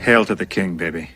Hail to the king, baby.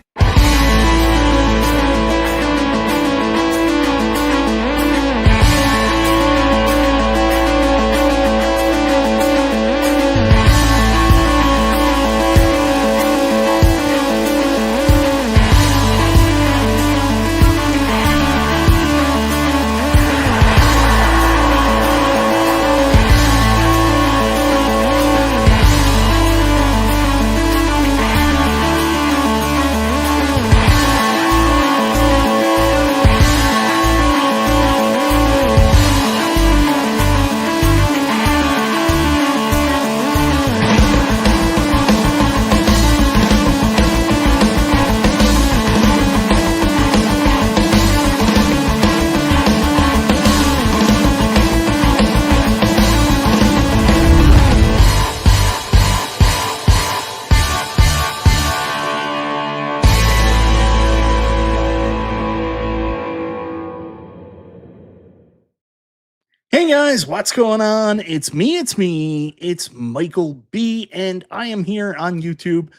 Hey guys, what's going on? It's me, it's Michael B, and I am here on YouTube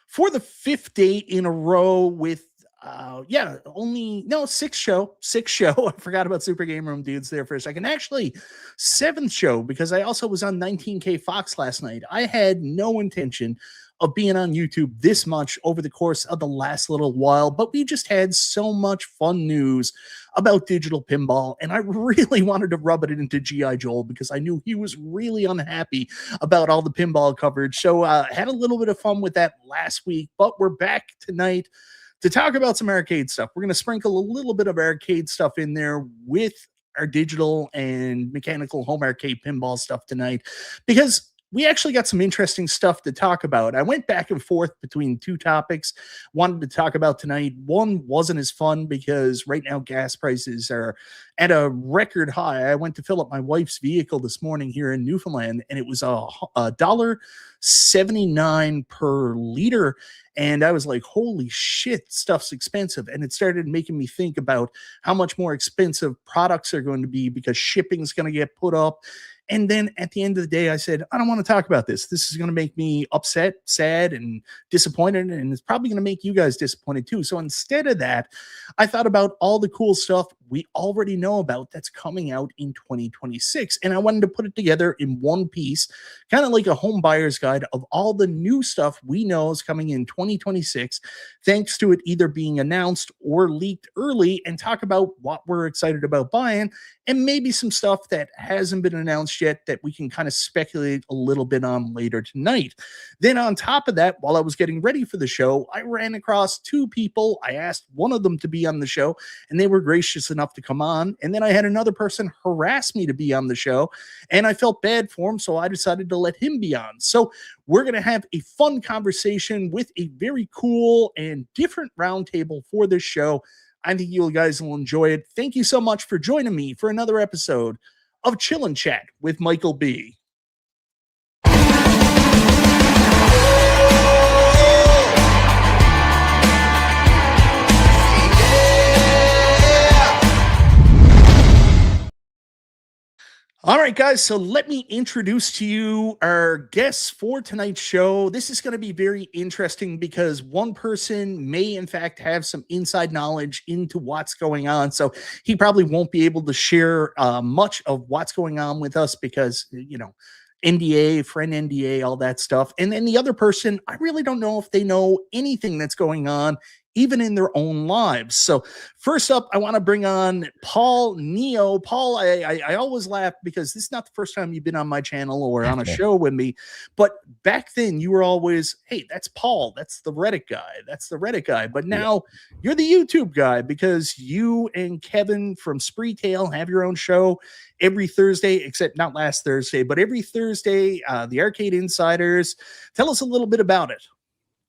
for the fifth day in a row with sixth show. I forgot about Super Game Room dudes there for a second. Actually, seventh show, because I also was on 19K Fox last night. I had no intention of being on YouTube this much over the course of the last little while, but we just had so much fun news about digital pinball, and I really wanted to rub it into G.I. Joel because I knew he was really unhappy about all the pinball coverage. So had a little bit of fun with that last week, but we're back tonight to talk about some arcade stuff. We're going to sprinkle a little bit of arcade stuff in there with our digital and mechanical home arcade pinball stuff tonight, because we actually got some interesting stuff to talk about. I went back and forth between two topics wanted to talk about tonight. One wasn't as fun because right now gas prices are at a record high. I went to fill up my wife's vehicle this morning here in Newfoundland, and it was $1.79 per liter. And I was like, holy shit, stuff's expensive. And it started making me think about how much more expensive products are going to be because shipping's going to get put up. And then at the end of the day, I said, I don't want to talk about this. This is going to make me upset, sad, and disappointed. And it's probably going to make you guys disappointed too. So instead of that, I thought about all the cool stuff we already know about that's coming out in 2026. And I wanted to put it together in one piece, kind of like a home buyer's guide of all the new stuff we know is coming in 2026, thanks to it either being announced or leaked early, and talk about what we're excited about buying, and maybe some stuff that hasn't been announced yet that we can kind of speculate a little bit on later tonight. Then on top of that, while I was getting ready for the show, I ran across two people. I asked one of them to be on the show, and they were gracious enough to come on. And then I had another person harass me to be on the show, and I felt bad for him, so I decided to let him be on. So we're going to have a fun conversation with a very cool and different roundtable for this show. I think you guys will enjoy it. Thank you so much for joining me for another episode of Chill and Chat with Michael B. All right, guys, so let me introduce to you our guests for tonight's show. This is going to be very interesting because one person may, in fact, have some inside knowledge into what's going on. So he probably won't be able to share much of what's going on with us because, you know, NDA, friend NDA, all that stuff. And then the other person, I really don't know if they know anything that's going on, even in their own lives. So first up, I want to bring on Paul Neo. Paul, I always laugh because this is not the first time you've been on my channel or on a show with me, but back then you were always, hey, that's Paul. That's the Reddit guy. That's the Reddit guy. But now you're the YouTube guy because you and Kevin from Spreetail have your own show every Thursday, except not last Thursday, but every Thursday, the Arcade Insiders. Tell us a little bit about it.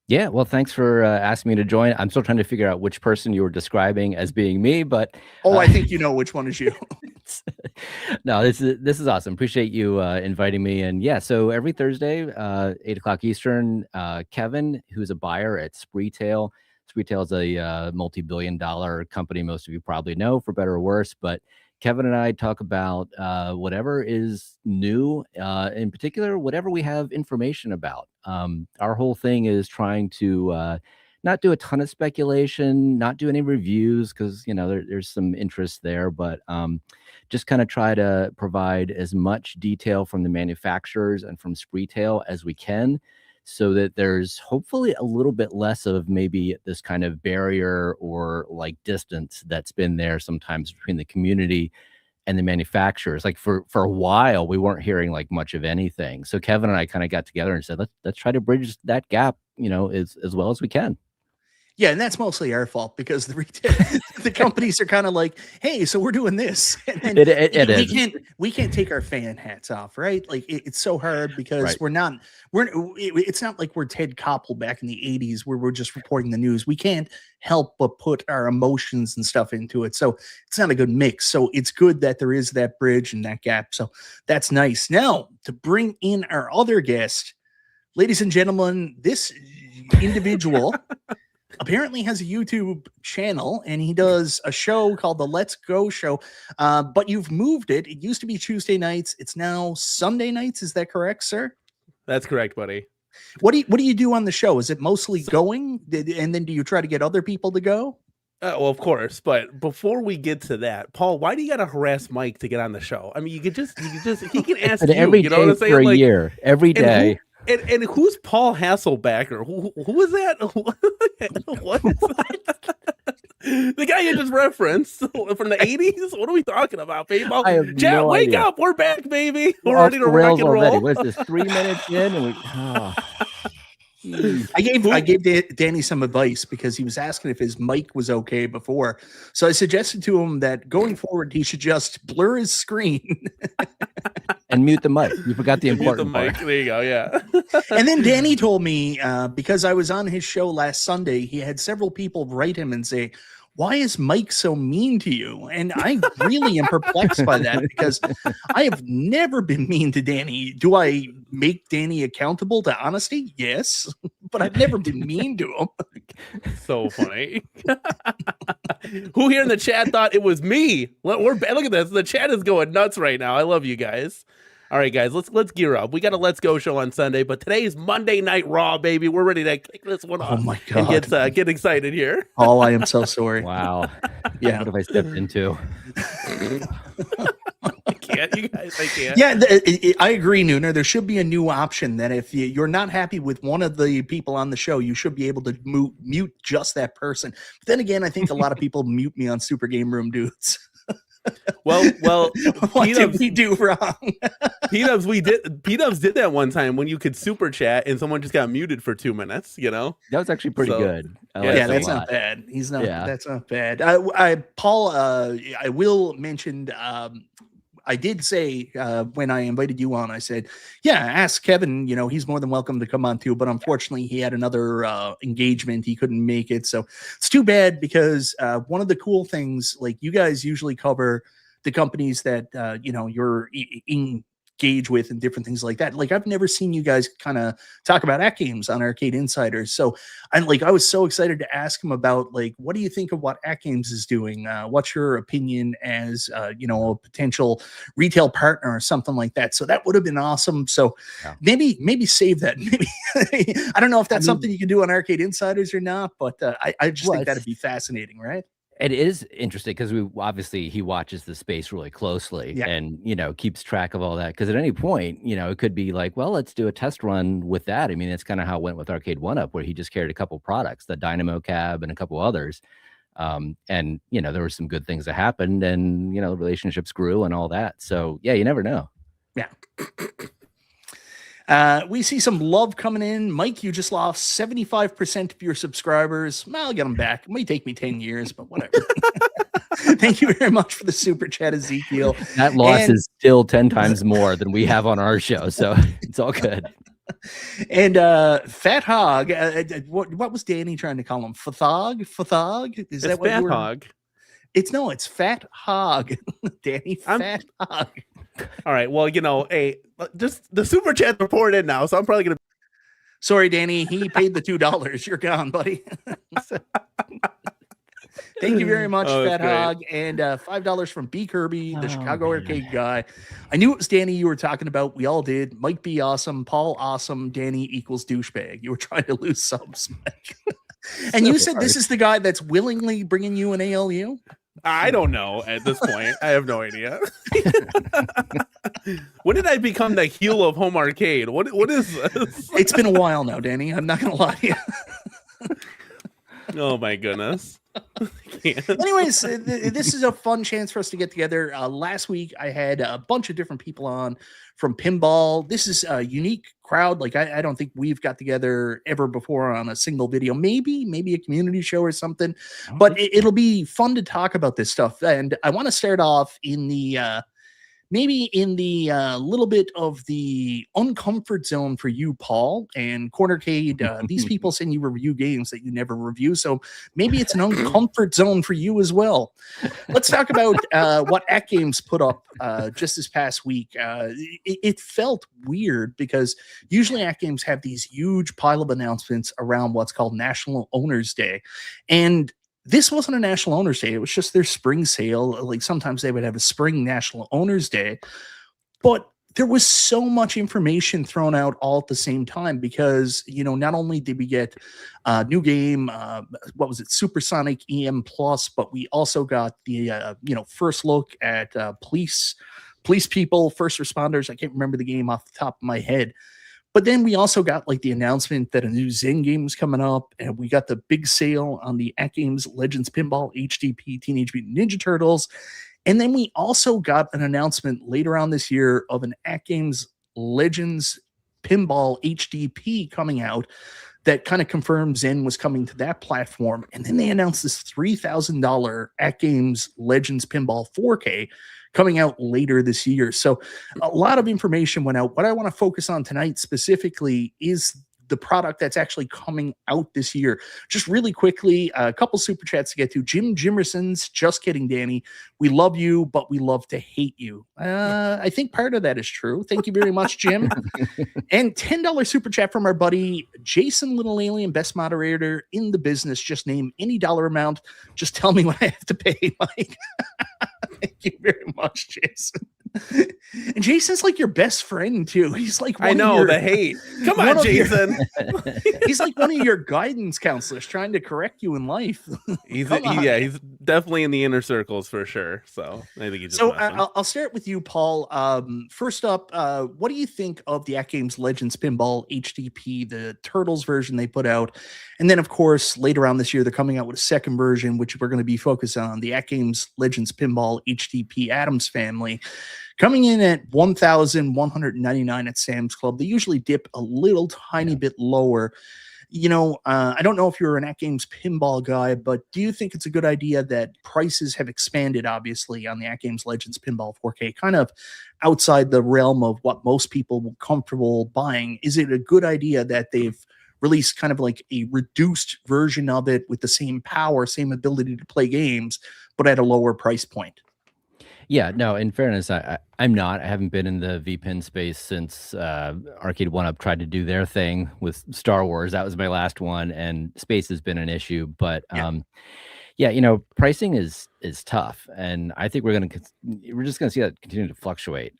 Yeah, well, thanks for asking me to join. I'm still trying to figure out which person you were describing as being me, but I think you know which one is you. No, this is awesome. Appreciate you inviting me. And yeah, so every Thursday, 8 o'clock Eastern, Kevin, who's a buyer at Spreetail. Spreetail is a multi-billion-dollar company most of you probably know, for better or worse, but Kevin and I talk about whatever is new, in particular, whatever we have information about. Our whole thing is trying to not do a ton of speculation, not do any reviews, because there's some interest there, but just kind of try to provide as much detail from the manufacturers and from Spreetail as we can, so that there's hopefully a little bit less of maybe this kind of barrier or like distance that's been there sometimes between the community and the manufacturers. Like for a while, we weren't hearing like much of anything. So Kevin and I kind of got together and said, let's try to bridge that gap, as well as we can. Yeah, and that's mostly our fault, because the companies are kind of like, "Hey, so we're doing this," and we can't take our fan hats off, right? Like it's so hard, because right. it's not like we're Ted Koppel back in the '80s where we're just reporting the news. We can't help but put our emotions and stuff into it, so it's not a good mix. So it's good that there is that bridge and that gap. So that's nice. Now to bring in our other guest, ladies and gentlemen, this individual apparently has a YouTube channel, and he does a show called the Let's Go Show. But you've moved it. It used to be Tuesday nights. It's now Sunday nights. Is that correct, sir? That's correct, buddy. What do you do on the show? Is it mostly going, and then do you try to get other people to go? Well, of course. But before we get to that, Paul, why do you got to harass Mike to get on the show? I mean, he can ask you. Every you know day what I'm saying? for a year, every day. And who's Paul Hasselbacker? Who is that? What is that? The guy you just referenced from the 80s? What are we talking about, people? Chat, wake up. We're back, baby. We're ready to rock and roll. What's this, 3 minutes in? And I gave Danny some advice, because he was asking if his mic was okay before. So I suggested to him that going forward, he should just blur his screen and mute the mic. You forgot the important part. There you go. Yeah. And then Danny told me, because I was on his show last Sunday, he had several people write him and say, "Why is Mike so mean to you?" And I really am perplexed by that, because I have never been mean to Danny. Do I make Danny accountable to honesty? Yes, but I've never been mean to him. So funny. Who here in the chat thought it was me? Look at this. The chat is going nuts right now. I love you guys. All right, guys, let's gear up. We got a Let's Go show on Sunday, but today is Monday Night Raw, baby. We're ready to kick this one off. Oh my God. And get excited here. Oh, I am so sorry. Wow. Yeah. What have I stepped into? I can't, you guys. I can't. Yeah, I agree, Nooner. There should be a new option that if you're not happy with one of the people on the show, you should be able to mute just that person. But then again, I think a lot of people mute me on Super Game Room Dudes. Well, what did we do wrong? P-Dubs did that one time when you could super chat and someone just got muted for 2 minutes. That was actually pretty good. Yeah, that's not bad. He's not. Yeah. That's not bad. Paul, I will mention. I did say when I invited you on, I said, yeah, ask Kevin, he's more than welcome to come on too. But unfortunately, he had another engagement. He couldn't make it. So it's too bad, because one of the cool things, like, you guys usually cover the companies that, you're engage with and different things like that. Like, I've never seen you guys kind of talk about AtGames on Arcade Insiders. So I was so excited to ask him about, like, what do you think of what AtGames is doing? What's your opinion as, a potential retail partner or something like that? So that would have been awesome. So maybe save that. Maybe I don't know if that's something you can do on Arcade Insiders or not, but I just think that'd be fascinating, right? It is interesting, because he watches the space really closely, and keeps track of all that, because at any point it could be like, well, let's do a test run with that. I mean, that's kind of how it went with Arcade1Up, where he just carried a couple products, the Dynamo Cab and a couple others, and there were some good things that happened, and relationships grew and all that. So yeah, you never know. Yeah. We see some love coming in. Mike, you just lost 75% of your subscribers. Well, I'll get them back. It may take me 10 years, but whatever. Thank you very much for the super chat, Ezekiel. That loss is still 10 times more than we have on our show, so it's all good. And Fat Hog, what was Danny trying to call him? Fathog? Is that what Fat Hog? It's Fat Hog. Danny, Fat Hog. All right. Well, hey, just the super chat report in now, so I'm probably gonna. Sorry, Danny. He paid the $2. You're gone, buddy. Thank you very much, Oh, that's Fat great. Hog, and $5 from B Kirby, the Oh, Chicago man. arcade guy. I knew it was Danny you were talking about. We all did. Mike B awesome, Paul awesome, Danny equals douchebag. You were trying to lose subs, Mike. And you said this is the guy that's willingly bringing you an ALU? I don't know at this point. I have no idea. When did I become the heel of home arcade? What is this? It's been a while now, Danny. I'm not going to lie to you. Oh my goodness. Anyways, this is a fun chance for us to get together. Last week, I had a bunch of different people on from Pinball. This is a unique crowd. Like, I don't think we've got together ever before on a single video. Maybe a community show or something. But it'll be fun to talk about this stuff. And I want to start off in the maybe in the little bit of the uncomfort zone for you, Paul, and Cornercade. These people send you review games that you never review, so maybe it's an uncomfort zone for you as well. Let's talk about what AtGames put up just this past week. It felt weird because usually AtGames have these huge pile of announcements around what's called National Owners Day, and this wasn't a National Owners Day. It was just their spring sale. Like sometimes they would have a spring National Owners Day, but there was so much information thrown out all at the same time because, you know, not only did we get a new game, what was it, Supersonic EM Plus, but we also got the, first look at police people, first responders. I can't remember the game off the top of my head. But then we also got like the announcement that a new Zen game is coming up, and we got the big sale on the AtGames Legends Pinball HDP Teenage Mutant Ninja Turtles. And then we also got an announcement later on this year of an AtGames Legends Pinball HDP coming out that kind of confirmed Zen was coming to that platform. And then they announced this $3,000 AtGames Legends Pinball 4K coming out later this year. So a lot of information went out. What I want to focus on tonight specifically is the product that's actually coming out this year. Just really quickly, a couple super chats to get to. Jim Jimerson's, just kidding, Danny. We love you, but we love to hate you. I think part of that is true. Thank you very much, Jim. And $10 super chat from our buddy Jason Little Alien, best moderator in the business. Just name any dollar amount. Just tell me what I have to pay, Mike. Thank you very much, Jason. And Jason's like your best friend too. He's like, I know the hate. Come on, Jason. He's like one of your guidance counselors trying to correct you in life. He's definitely in the inner circles for sure. So I think he's just I'll start with you, Paul. First up, what do you think of the AtGames Legends Pinball HDP, the Turtles version they put out? And then, of course, later on this year, they're coming out with a second version, which we're going to be focused on, the AtGames Legends Pinball HDP Addams Family, coming in at $1,199 at Sam's Club. They usually dip a little tiny bit lower. You know, I don't know if you're an AtGames pinball guy, but do you think it's a good idea that prices have expanded, obviously, on the AtGames Legends Pinball 4K, kind of outside the realm of what most people were comfortable buying? Is it a good idea that they've released kind of like a reduced version of it with the same power, same ability to play games, but at a lower price point? Yeah, no, in fairness, I'm not. I haven't been in the VPN space since Arcade1Up tried to do their thing with Star Wars. That was my last one, and space has been an issue. But yeah, you know, pricing is tough, and I think we're just gonna see that continue to fluctuate.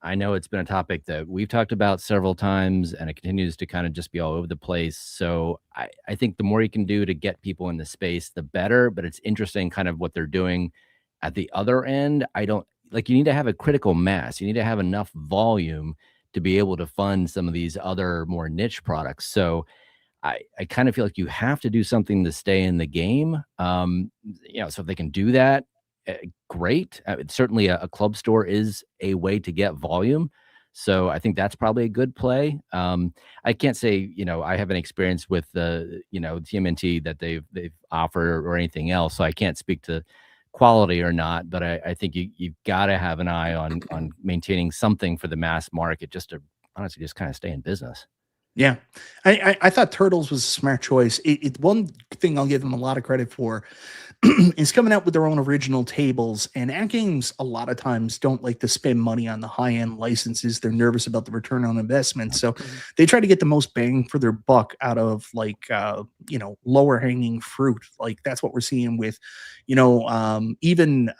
I know it's been a topic that we've talked about several times, and it continues to kind of just be all over the place. So I think the more you can do to get people in the space, the better. But it's interesting kind of what they're doing at the other end. You need to have a critical mass. You need to have enough volume to be able to fund some of these other more niche products. So I kind of feel like you have to do something to stay in the game. So if they can do that, great. Certainly a club store is a way to get volume. So I think that's probably a good play. I can't say, I haven't experienced with the, TMNT that they've offered or anything else. So I can't speak to quality or not, but I think you've got to have an eye on maintaining something for the mass market just to honestly just kind of stay in business. Yeah, I thought Turtles was a smart choice. One thing I'll give them a lot of credit for is coming out with their own original tables. And AtGames a lot of times don't like to spend money on the high end licenses. They're nervous about the return on investment, so they try to get the most bang for their buck out of like lower hanging fruit. Like that's what we're seeing with even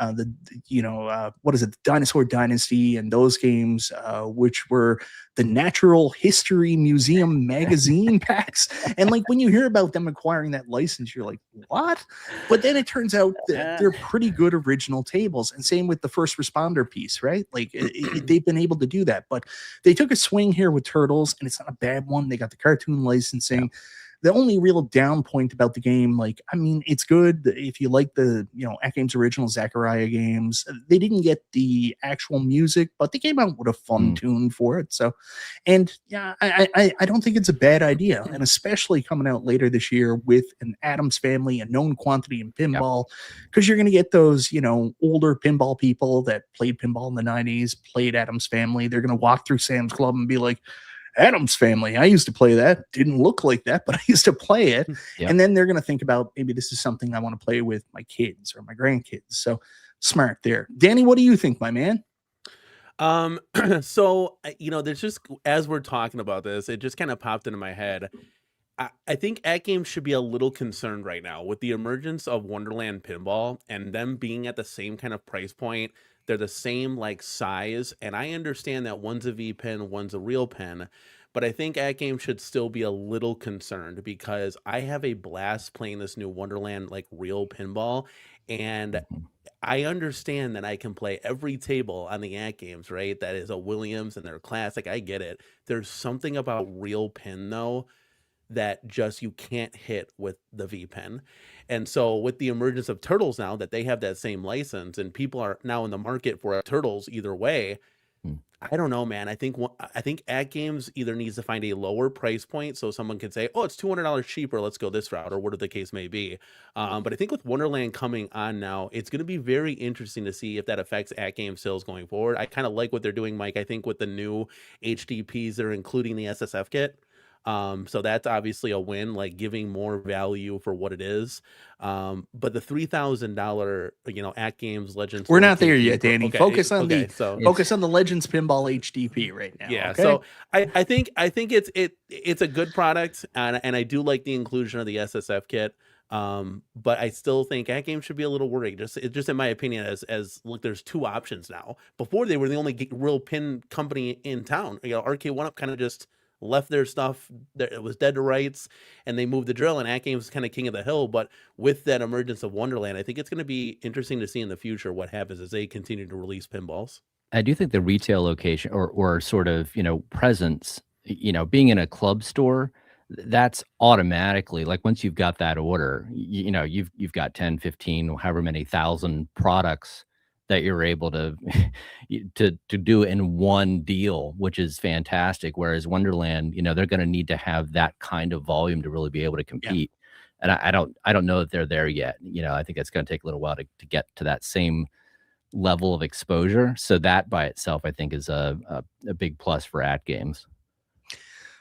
what is it, Dinosaur Dynasty and those games, which were the Natural History Museum magazine packs. And like when you hear about them acquiring that license, you're like, what? But then it turns out that they're pretty good original tables. And same with the first responder piece, right? Like they've been able to do that. But they took a swing here with Turtles, and it's not a bad one. They got the cartoon licensing. Yeah. The only real down point about the game, it's good if you like the, AtGames original Zachariah games. They didn't get the actual music, but they came out with a fun tune for it. So, and yeah, I don't think it's a bad idea. And especially coming out later this year with an Addams Family, a known quantity in pinball, because you're going to get those, older pinball people that played pinball in the 90s, played Addams Family. They're going to walk through Sam's Club and be like, Addams Family, I used to play that. Didn't look like that, but I used to play it. Yep. And then they're going to think about, maybe this is something I want to play with my kids or my grandkids. So smart there. Danny, what do you think, my man? So, there's just, as we're talking about this, it just kind of popped into my head. I think AtGames should be a little concerned right now with the emergence of Wonderland Pinball and them being at the same kind of price point. They're the same like size, and I understand that one's a V pin, one's a real pin, but I think AtGames should still be a little concerned because I have a blast playing this new Wonderland like real pinball, and I understand that I can play every table on the AtGames, right? That is a Williams and they're classic. I get it. There's something about real pin though that just you can't hit with the V pen. And so with the emergence of Turtles now that they have that same license and people are now in the market for Turtles either way, I don't know, man. I think AtGames either needs to find a lower price point so someone can say, oh, it's $200 cheaper, let's go this route, or whatever the case may be. But I think with Wonderland coming on now, it's going to be very interesting to see if that affects AtGames sales going forward. I kind of like what they're doing, Mike. I think with the new HDPs, they're including the SSF kit. So that's obviously a win, like giving more value for what it is. But the $3,000, AtGames Legends. We're not there yet, Danny. Okay, focus on the Legends Pinball HDP right now. Yeah. Okay? So I think it's a good product, and I do like the inclusion of the SSF kit. But I still think AtGames should be a little worried. Just in my opinion, as look, there's two options now. Before they were the only real pin company in town. Arcade1Up kind of just left their stuff, it was dead to rights, and they moved the drill, and AtGames was kind of king of the hill. But with that emergence of Wonderland, I think it's going to be interesting to see in the future what happens as they continue to release pinballs. I do think the retail location or sort of, presence, being in a club store, that's automatically, like once you've got that order, you've got 10, 15, however many thousand products that you're able to do in one deal, which is fantastic. Whereas Wonderland, they're going to need to have that kind of volume to really be able to compete. Yeah. And I don't know that they're there yet. I think it's going to take a little while to get to that same level of exposure. So that by itself, I think, is a big plus for AtGames.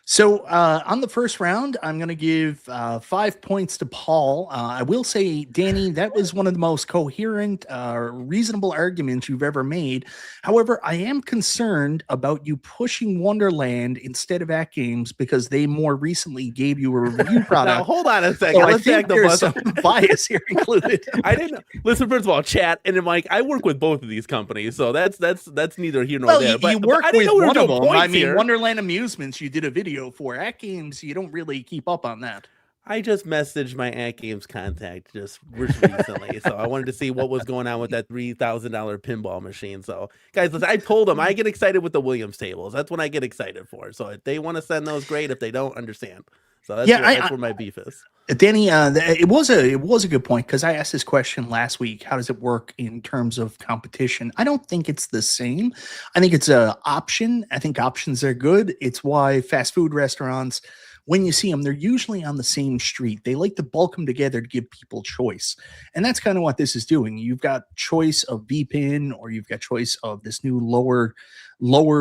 So on the first round, I'm going to give 5 points to Paul. I will say, Danny, that was one of the most coherent, reasonable arguments you've ever made. However, I am concerned about you pushing Wonderland instead of AtGames because they more recently gave you a review product. Now, hold on a second. So Let's take there's some bias here included. I didn't listen. First of all, chat, and then Mike, I work with both of these companies, so that's neither here nor there. But you work with one of them. I mean, Wonderland Amusements, you did a video for. AtGames, you don't really keep up on that. I just messaged my AtGames contact just recently, so I wanted to see what was going on with that $3,000 pinball machine. So, guys, listen, I told them I get excited with the Williams tables. That's when I get excited for. So, if they want to send those, great. If they don't, understand. So that's where my beef is. Danny, it was a good point because I asked this question last week. How does it work in terms of competition? I don't think it's the same. I think it's an option. I think options are good. It's why fast food restaurants when you see them, they're usually on the same street. They like to bulk them together to give people choice. And that's kind of what this is doing. You've got choice of V-pin, or you've got choice of this new lower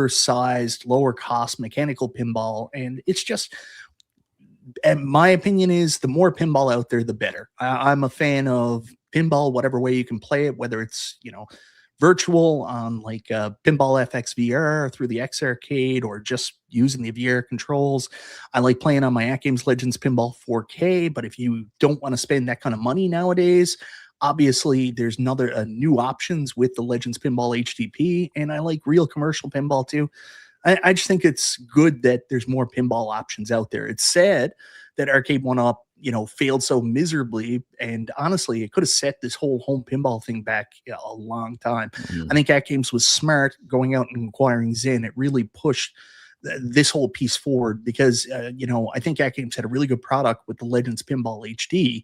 sized, lower cost mechanical pinball. And it's just, and my opinion is, the more pinball out there, the better. I'm a fan of pinball, whatever way you can play it, whether it's, virtual on like Pinball FX VR through the X Arcade, or just using the VR controls. I like playing on my AtGames Legends Pinball 4K, but if you don't want to spend that kind of money nowadays, obviously there's new options with the Legends Pinball HDP, and I like real commercial pinball too. I just think it's good that there's more pinball options out there. It's sad that Arcade1Up, failed so miserably. And honestly, it could have set this whole home pinball thing back a long time. Mhm. I think AtGames was smart going out and acquiring Zen. It really pushed this whole piece forward because, I think AtGames had a really good product with the Legends Pinball HD,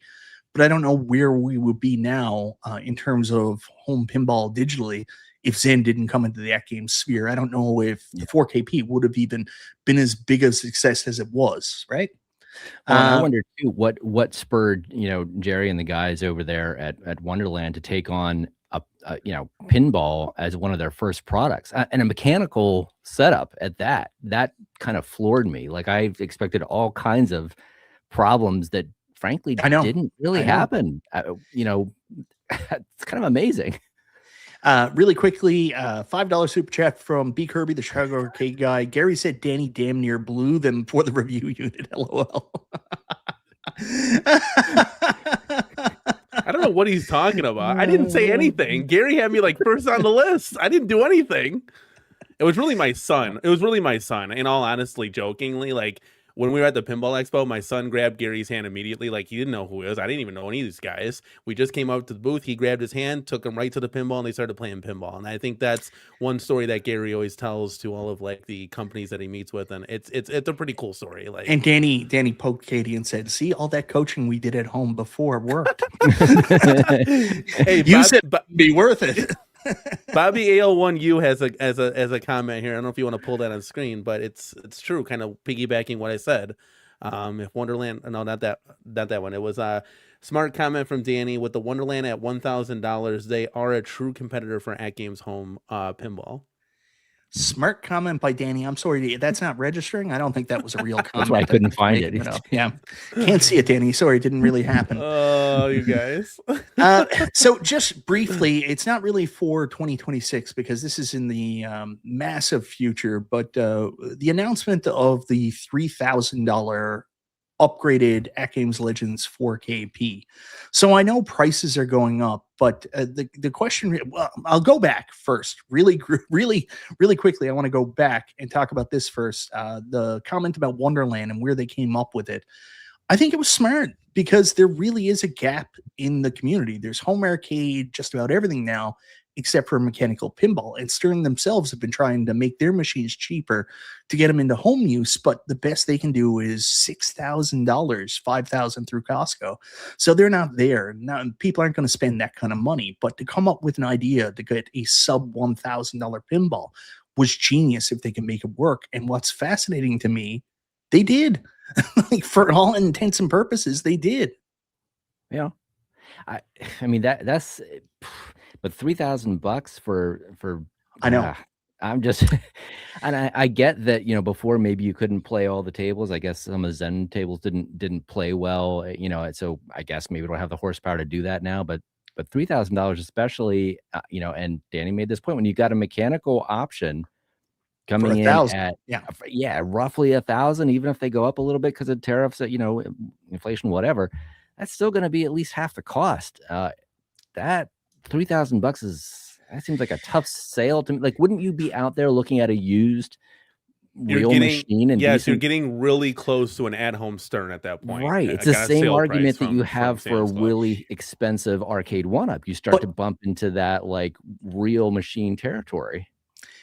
but I don't know where we would be now in terms of home pinball digitally if Zen didn't come into the AtGames sphere. I don't know if the 4KP would have even been as big a success as it was, right? Well, and I wonder too what spurred Jerry and the guys over there at Wonderland to take on a pinball as one of their first products, and a mechanical setup at that. That kind of floored me. Like, I expected all kinds of problems that frankly didn't really happen. It's kind of amazing. Really quickly, $5 super chat from B. Kirby, the Chicago Arcade guy. Gary said Danny damn near blew them for the review unit. LOL. I don't know what he's talking about. I didn't say anything. Gary had me like first on the list. I didn't do anything. It was really my son. In all honesty, jokingly, like when we were at the Pinball Expo, my son grabbed Gary's hand immediately. Like, he didn't know who he was. I didn't even know any of these guys. We just came up to the booth. He grabbed his hand, took him right to the pinball, and they started playing pinball. And I think that's one story that Gary always tells to all of like the companies that he meets with. And it's a pretty cool story. Like, and Danny poked Katie and said, "See, all that coaching we did at home before worked." Hey, you said be worth it. Bobby AL1U has a comment here. I don't know if you want to pull that on screen, but it's true, kind of piggybacking what I said. If Wonderland, no, not that one. It was a smart comment from Danny. With the Wonderland at $1,000, they are a true competitor for AtGames Home pinball. Smart comment by Danny. I'm sorry, that's not registering. I don't think that was a real comment. That's why I couldn't find it. Yeah, can't see it, Danny. Sorry, it didn't really happen. Oh, you guys. So just briefly, it's not really for 2026 because this is in the massive future, but the announcement of the $3,000 upgraded AtGames Legends 4KP. So I know prices are going up, but the question, well, I'll go back first, really quickly. I want to go back and talk about this first. The comment about Wonderland and where they came up with it. I think it was smart because there really is a gap in the community. There's home arcade, just about everything now, except for mechanical pinball. And Stern themselves have been trying to make their machines cheaper to get them into home use, but the best they can do is $6,000, $5,000 through Costco. So they're not there. Now, people aren't going to spend that kind of money, but to come up with an idea to get a sub $1,000 pinball was genius if they can make it work. And what's fascinating to me, they did. Like, for all intents and purposes, they did. Yeah. I mean, that's, but $3,000 for I know. I'm just, and I get that, before maybe you couldn't play all the tables. I guess some of the Zen tables didn't play well, so I guess maybe we don't have the horsepower to do that now, but $3,000 especially, and Danny made this point, when you got a mechanical option coming in at roughly 1,000, even if they go up a little bit because of tariffs, inflation, whatever, that's still going to be at least half the cost. That $3,000 that seems like a tough sale to me. Like, wouldn't you be out there looking at a used machine? And yes, you're getting really close to an at-home Stern at that point. Right. It's the same argument that you have for a really expensive Arcade1Up. You start to bump into that like real machine territory.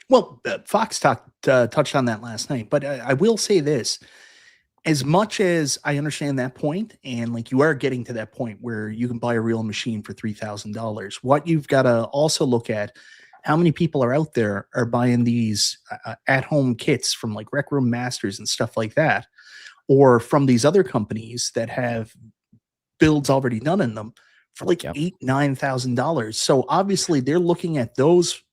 Well, Fox touched on that last night, but I will say this. As much as I understand that point, and like you are getting to that point where you can buy a real machine for $3,000, what you've got to also look at, how many people are out there are buying these at-home kits from like Rec Room Masters and stuff like that. or from these other companies that have builds already done in them for like $8,000-9,000. So obviously they're looking at those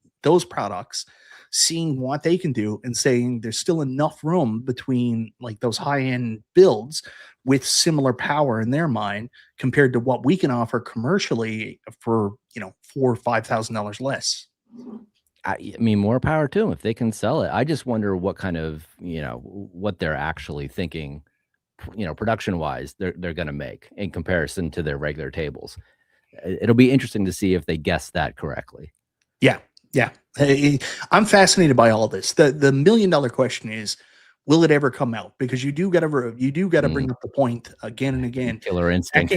products, seeing what they can do, and saying there's still enough room between like those high-end builds with similar power in their mind compared to what we can offer commercially for, you know, $4,000 or $5,000 less. I mean, more power to them if they can sell it. I just wonder what kind of, you know, what they're actually thinking, you know, production wise, they're going to make in comparison to their regular tables. It'll be interesting to see if they guess that correctly. Yeah. I'm fascinated by all this. The $1 million question is, will it ever come out? Because you do got to bring up the point again and again. Killer instinct.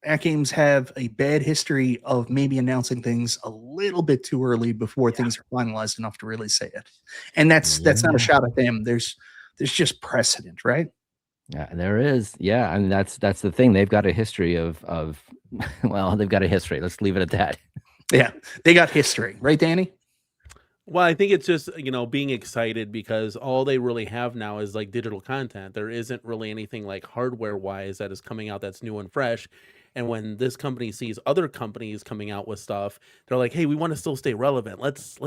AtGames have a bad history of maybe announcing things a little bit too early before things are finalized enough to really say it. And that's not a shot at them. There's just precedent, right? Yeah, there is. Yeah, and that's the thing. They've got a history of well, they've got a history. Let's leave it at that. Yeah, they got history, right, Danny? Well, I think it's just, you know, being excited because all they really have now is like digital content. There isn't really anything like hardware wise that is coming out that's new and fresh. And when this company sees other companies coming out with stuff, they're like, hey, we want to still stay relevant. Let's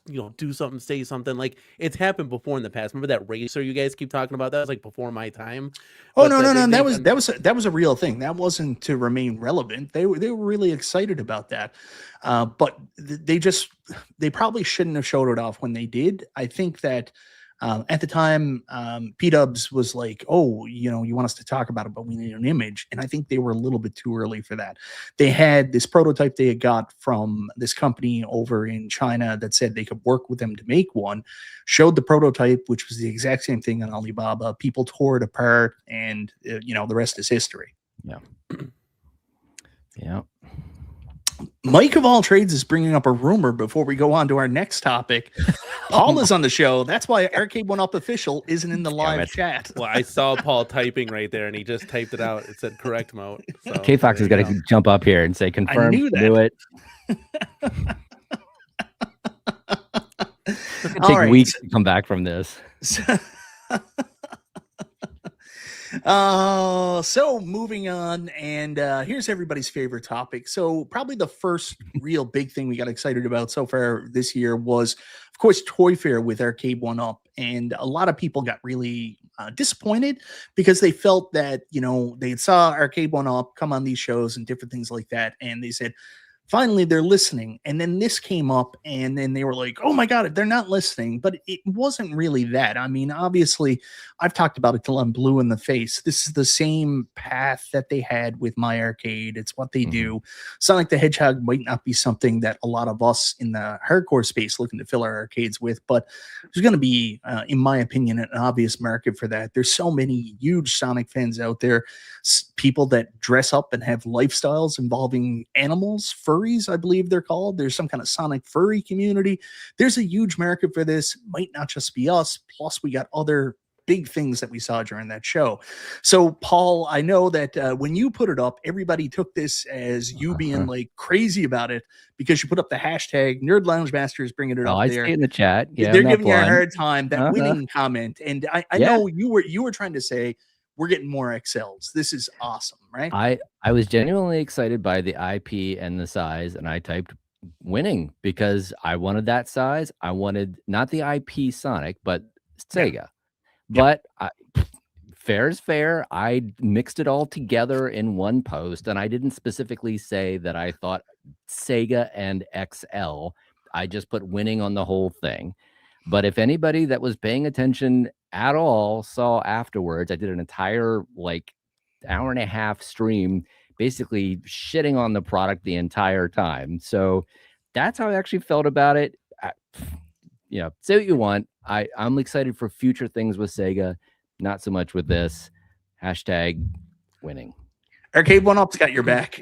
you know, do something, say something. Like it's happened before in the past. Remember that racer you guys keep talking about? That was like before my time. Oh, no. That was a real thing. That wasn't to remain relevant. They were really excited about that. But they probably shouldn't have showed it off when they did. I think that at the time, P-Dubs was like, oh, you know, you want us to talk about it, but we need an image. And I think they were a little bit too early for that. They had this prototype they had got from this company over in China that said they could work with them to make one, showed the prototype, which was the exact same thing on Alibaba. People tore it apart, and, you know, the rest is history. Yeah. Yeah. Mike of all trades is bringing up a rumor before we go on to our next topic. Paul is on the show. That's why Arcade1Up official isn't in the live chat. Well, I saw Paul typing right there, and he just typed it out. It said correct mode. So, K-Fox has got to jump up here and say confirm. I knew that. Do it. Take weeks to come back from this. So moving on, and here's everybody's favorite topic. So probably the first real big thing we got excited about so far this year was, of course, Toy Fair with Arcade1Up, and a lot of people got really disappointed because they felt that, you know, they saw Arcade1Up come on these shows and different things like that, and they said, finally, they're listening. And then this came up, and then they were like, oh my God, they're not listening. But it wasn't really that. I mean, obviously, I've talked about it till I'm blue in the face. This is the same path that they had with My Arcade. It's what they do. Sonic the Hedgehog might not be something that a lot of us in the hardcore space looking to fill our arcades with, but there's going to be, in my opinion, an obvious market for that. There's so many huge Sonic fans out there, people that dress up and have lifestyles involving animals, furries, I believe they're called. There's some kind of Sonic furry community. There's a huge market for this. Might not just be us. Plus, we got other big things that we saw during that show. So, Paul, I know that when you put it up, everybody took this as you being like crazy about it because you put up the hashtag Nerd Lounge Masters bringing it up I there. see it in the chat. Yeah, they're giving you a hard time. That winning comment, and I Yeah. know you were trying to say we're getting more XLs. This is awesome, right? I was genuinely excited by the IP and the size, and I typed winning because I wanted that size. I wanted not the IP Sonic, but Sega. But fair is fair. I mixed it all together in one post, and I didn't specifically say that I thought Sega and XL. I just put winning on the whole thing. But if anybody that was paying attention at all saw afterwards, I did an entire like hour and a half stream basically shitting on the product the entire time. So that's how I actually felt about it. You know, say what you want. I'm excited for future things with Sega, not so much with this. Hashtag winning. Arcade1Up's got your back.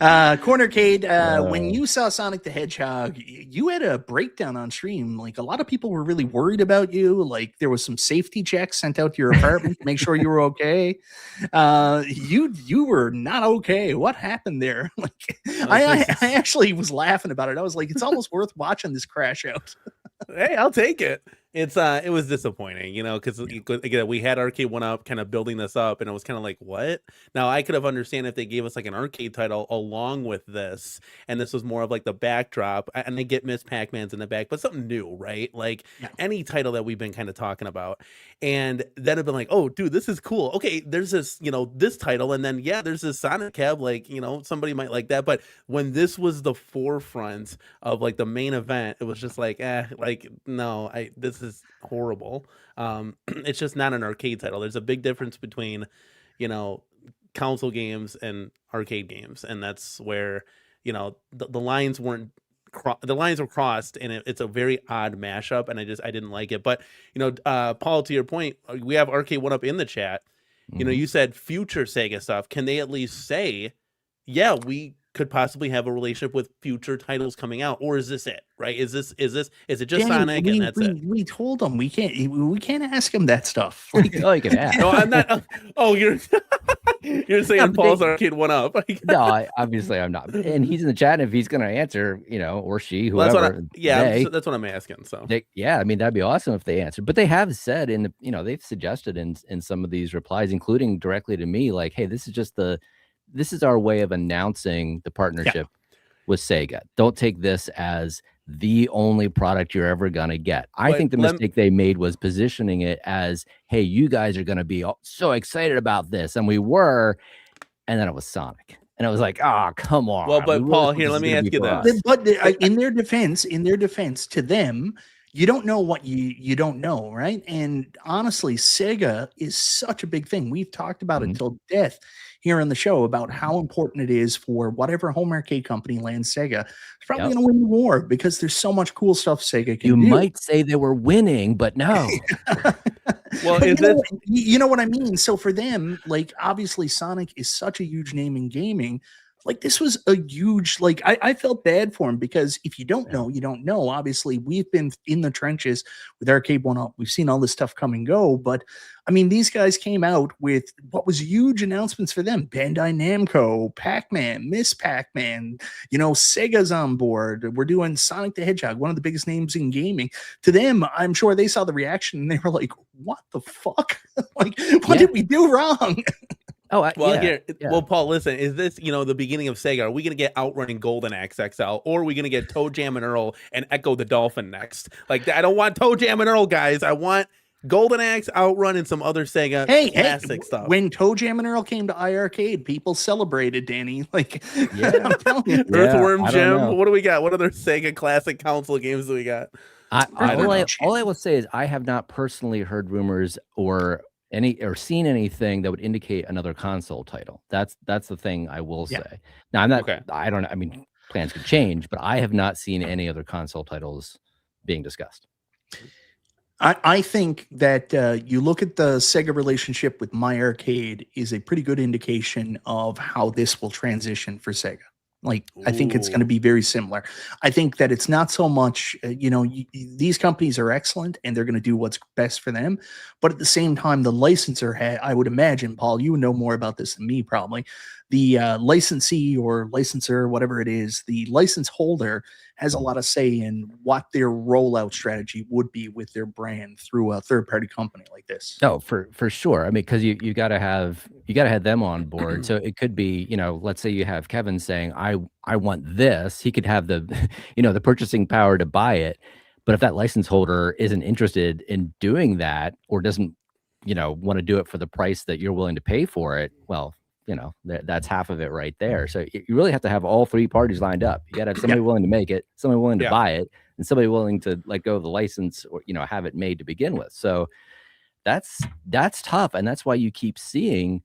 Cornercade, when you saw Sonic the Hedgehog, you had a breakdown on stream. Like, a lot of people were really worried about you. Like, there was some safety checks sent out to your apartment to make sure you were okay. You were not okay. What happened there? Like, I actually was laughing about it. I was like, it's almost worth watching this crash out. Hey, I'll take it. it was disappointing, because again we had Arcade1Up kind of building this up, and it was kind of like, what? Now I could have understand if they gave us like an arcade title along with this, and this was more of like the backdrop, and they get Miss Pac-Man's in the back, but something new, right? Like Yeah. any title that we've been kind of talking about, and then have been like, oh, dude, this is cool. Okay, there's this, this title, and then yeah, there's this Sonic Cab, like somebody might like that, but when this was the forefront of like the main event, it was just like, like no, this is horrible. It's just not an arcade title. There's a big difference between, console games and arcade games, and that's where the lines weren't. The lines were crossed, and it's a very odd mashup, and I didn't like it. But Paul, to your point, we have Arcade1Up in the chat. You said future Sega stuff. Can they at least say, yeah, we could possibly have a relationship with future titles coming out, or is this it? Right? Is it just Danny, Sonic and that's it? We told them we can't ask him that stuff. Oh, you can ask. No, I'm not. Oh, you're you're saying Paul's Arcade1Up. No, obviously I'm not. And he's in the chat. And if he's going to answer, or she, Well, whoever, that's what I'm asking. So I mean, that'd be awesome if they answered. But they have said they've suggested in some of these replies, including directly to me, like, hey, this is our way of announcing the partnership with Sega. Don't take this as the only product you're ever going to get. I think the mistake they made was positioning it as, hey, you guys are going to be so excited about this. And we were, and then it was Sonic. And it was like, oh, come on. Well, but Paul, here, let me ask you this. But in their defense, to them, you don't know what you don't know, right? And honestly, Sega is such a big thing. We've talked about it till death here on the show about how important it is for whatever home arcade company lands Sega. It's probably going to win the war because there's so much cool stuff Sega can do. You might say they were winning, but no. Well, you know what I mean? So for them, like, obviously Sonic is such a huge name in gaming. Like, this was a huge, like, I felt bad for him because if you don't know, you don't know. Obviously, we've been in the trenches with Arcade1Up. We've seen all this stuff come and go. But, I mean, these guys came out with what was huge announcements for them. Bandai Namco, Pac-Man, Miss Pac-Man, Sega's on board. We're doing Sonic the Hedgehog, one of the biggest names in gaming. To them, I'm sure they saw the reaction and they were like, what the fuck? Like, what did we do wrong? Oh, well, Paul, listen, is this, the beginning of Sega? Are we going to get Outrunning Golden Axe XL, or are we going to get Toe Jam and Earl and Echo the Dolphin next? Like, I don't want Toe Jam and Earl, guys. I want Golden Axe, Outrun, and some other Sega classic stuff. When Toe Jam and Earl came to iArcade, people celebrated, Danny. Like, I'm telling you. Earthworm Jim. What do we got? What other Sega classic console games do we got? All I will say is I have not personally heard rumors or seen anything that would indicate another console title. That's the thing I will say. Now I'm not. Okay. I don't know. I mean, plans could change, but I have not seen any other console titles being discussed. I think that you look at the Sega relationship with MyArcade is a pretty good indication of how this will transition for Sega. Like, I think it's going to be very similar. I think that it's not so much, these companies are excellent and they're going to do what's best for them. But at the same time, the licensor, I would imagine, Paul, you know more about this than me probably. The licensee or licensor, whatever it is, the license holder has a lot of say in what their rollout strategy would be with their brand through a third-party company like this. No, for sure. I mean, because you got to have them on board. So it could be, let's say you have Kevin saying, I want this. He could have the, the purchasing power to buy it. But if that license holder isn't interested in doing that or doesn't, want to do it for the price that you're willing to pay for it, well, that's half of it right there. So you really have to have all three parties lined up. You got to have somebody willing to make it, somebody willing to buy it, and somebody willing to let go of the license or have it made to begin with. So that's tough, and that's why you keep seeing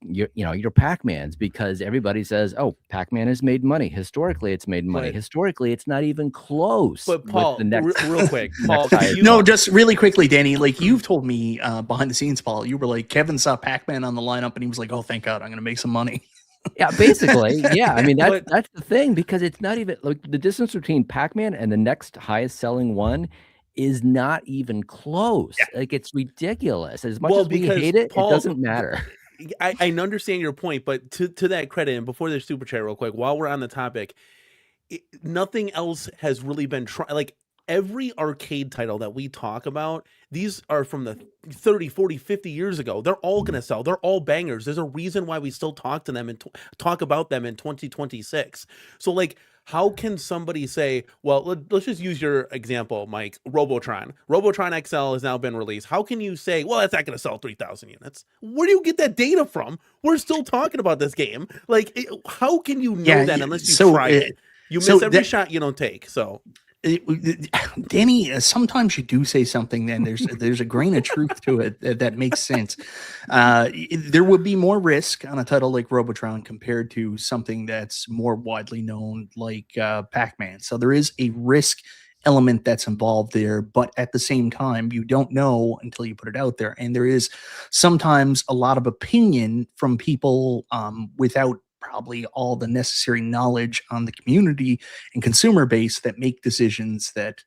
your Pac-Mans, because everybody says, oh, Pac-Man has made money. Historically, it's made money. But historically, it's not even close. But Paul, real quick, Paul, just really quickly, Danny, like you've told me behind the scenes, Paul, you were like, Kevin saw Pac-Man on the lineup and he was like, oh, thank God, I'm going to make some money. Yeah, basically. Yeah. I mean, that's the thing, because it's not even like the distance between Pac-Man and the next highest selling one is not even close. Yeah. Like, it's ridiculous. As much as we hate it, Paul, it doesn't matter. I understand your point, but to that credit, and before there's super chat real quick, while we're on the topic, nothing else has really been tried. Like, every arcade title that we talk about, these are from the 30, 40, 50 years ago. They're all going to sell. They're all bangers. There's a reason why we still talk to them and talk about them in 2026. So like, how can somebody say, well, let's just use your example, Mike, Robotron. Robotron XL has now been released. How can you say, well, that's not going to sell 3,000 units? Where do you get that data from? We're still talking about this game. Like, how can you know that unless you try it? You miss every shot you don't take. So Danny, sometimes you do say something, then there's a grain of truth to it that makes sense. There would be more risk on a title like Robotron compared to something that's more widely known like Pac-Man. So there is a risk element that's involved there, but at the same time, you don't know until you put it out there. And there is sometimes a lot of opinion from people without probably all the necessary knowledge on the community and consumer base that make decisions that,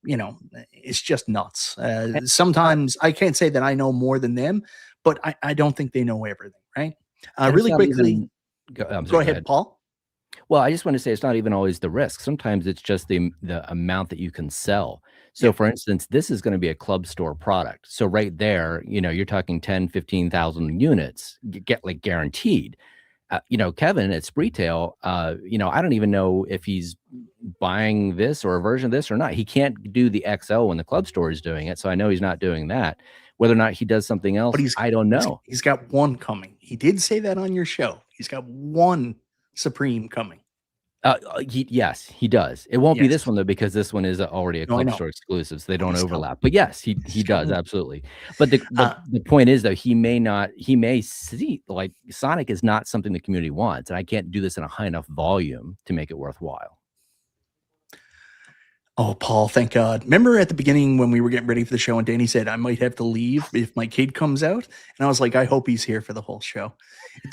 you know, it's just nuts. Sometimes I can't say that I know more than them, but I don't think they know everything, right? Really quickly, go ahead, Paul. Well, I just want to say it's not even always the risk. Sometimes it's just the amount that you can sell. So for instance, this is going to be a club store product. So right there, you know, you're talking 10, 15,000 units, get like guaranteed. You know, Kevin at Spreetail, you know, I don't even know if he's buying this or a version of this or not. He can't do the XL when the club store is doing it. So I know he's not doing that. Whether or not he does something else, I don't know. He's got one coming. He did say that on your show. He's got one Supreme coming. Yes, he does. It won't be this one though, because this one is already a club store exclusive, so they don't overlap. But yes, he does absolutely. But the point is though, he may see like Sonic is not something the community wants, and I can't do this in a high enough volume to make it worthwhile. Oh, Paul, thank God. Remember at the beginning when we were getting ready for the show and Danny said, I might have to leave if my kid comes out? And I was like, I hope he's here for the whole show.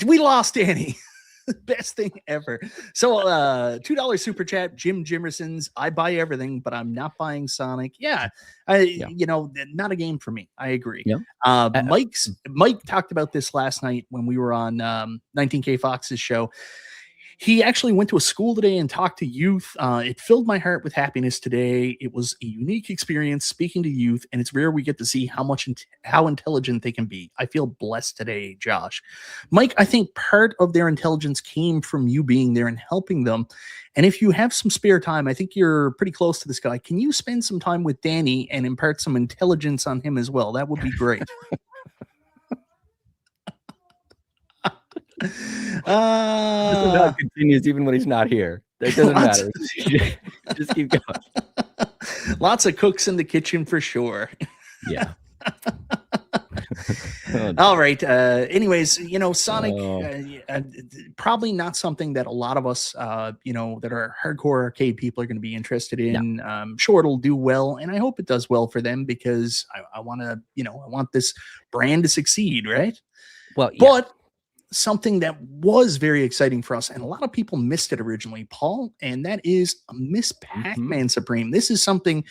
We lost Danny. Best thing ever. So $2 super chat, Jim Jimerson's, I buy everything, but I'm not buying Sonic. You know, not a game for me. I agree. Mike talked about this last night when we were on 19K Fox's show. He actually went to a school today and talked to youth. It filled my heart with happiness today. It was a unique experience speaking to youth, and it's rare we get to see how intelligent they can be. I feel blessed today, Josh. Mike, I think part of their intelligence came from you being there and helping them. And if you have some spare time, I think you're pretty close to this guy. Can you spend some time with Danny and impart some intelligence on him as well? That would be great. This continues even when he's not here. That doesn't matter. Just keep going. Lots of cooks in the kitchen for sure. Yeah. All right. Anyways, you know, Sonic, probably not something that a lot of us, you know, that are hardcore arcade people are going to be interested in. No. I'm sure it'll do well, and I hope it does well for them because I want to, you know, I want this brand to succeed, right? Well, but something that was very exciting for us, and a lot of people missed it originally, Paul, and that is Miss Pac-Man Supreme. This is something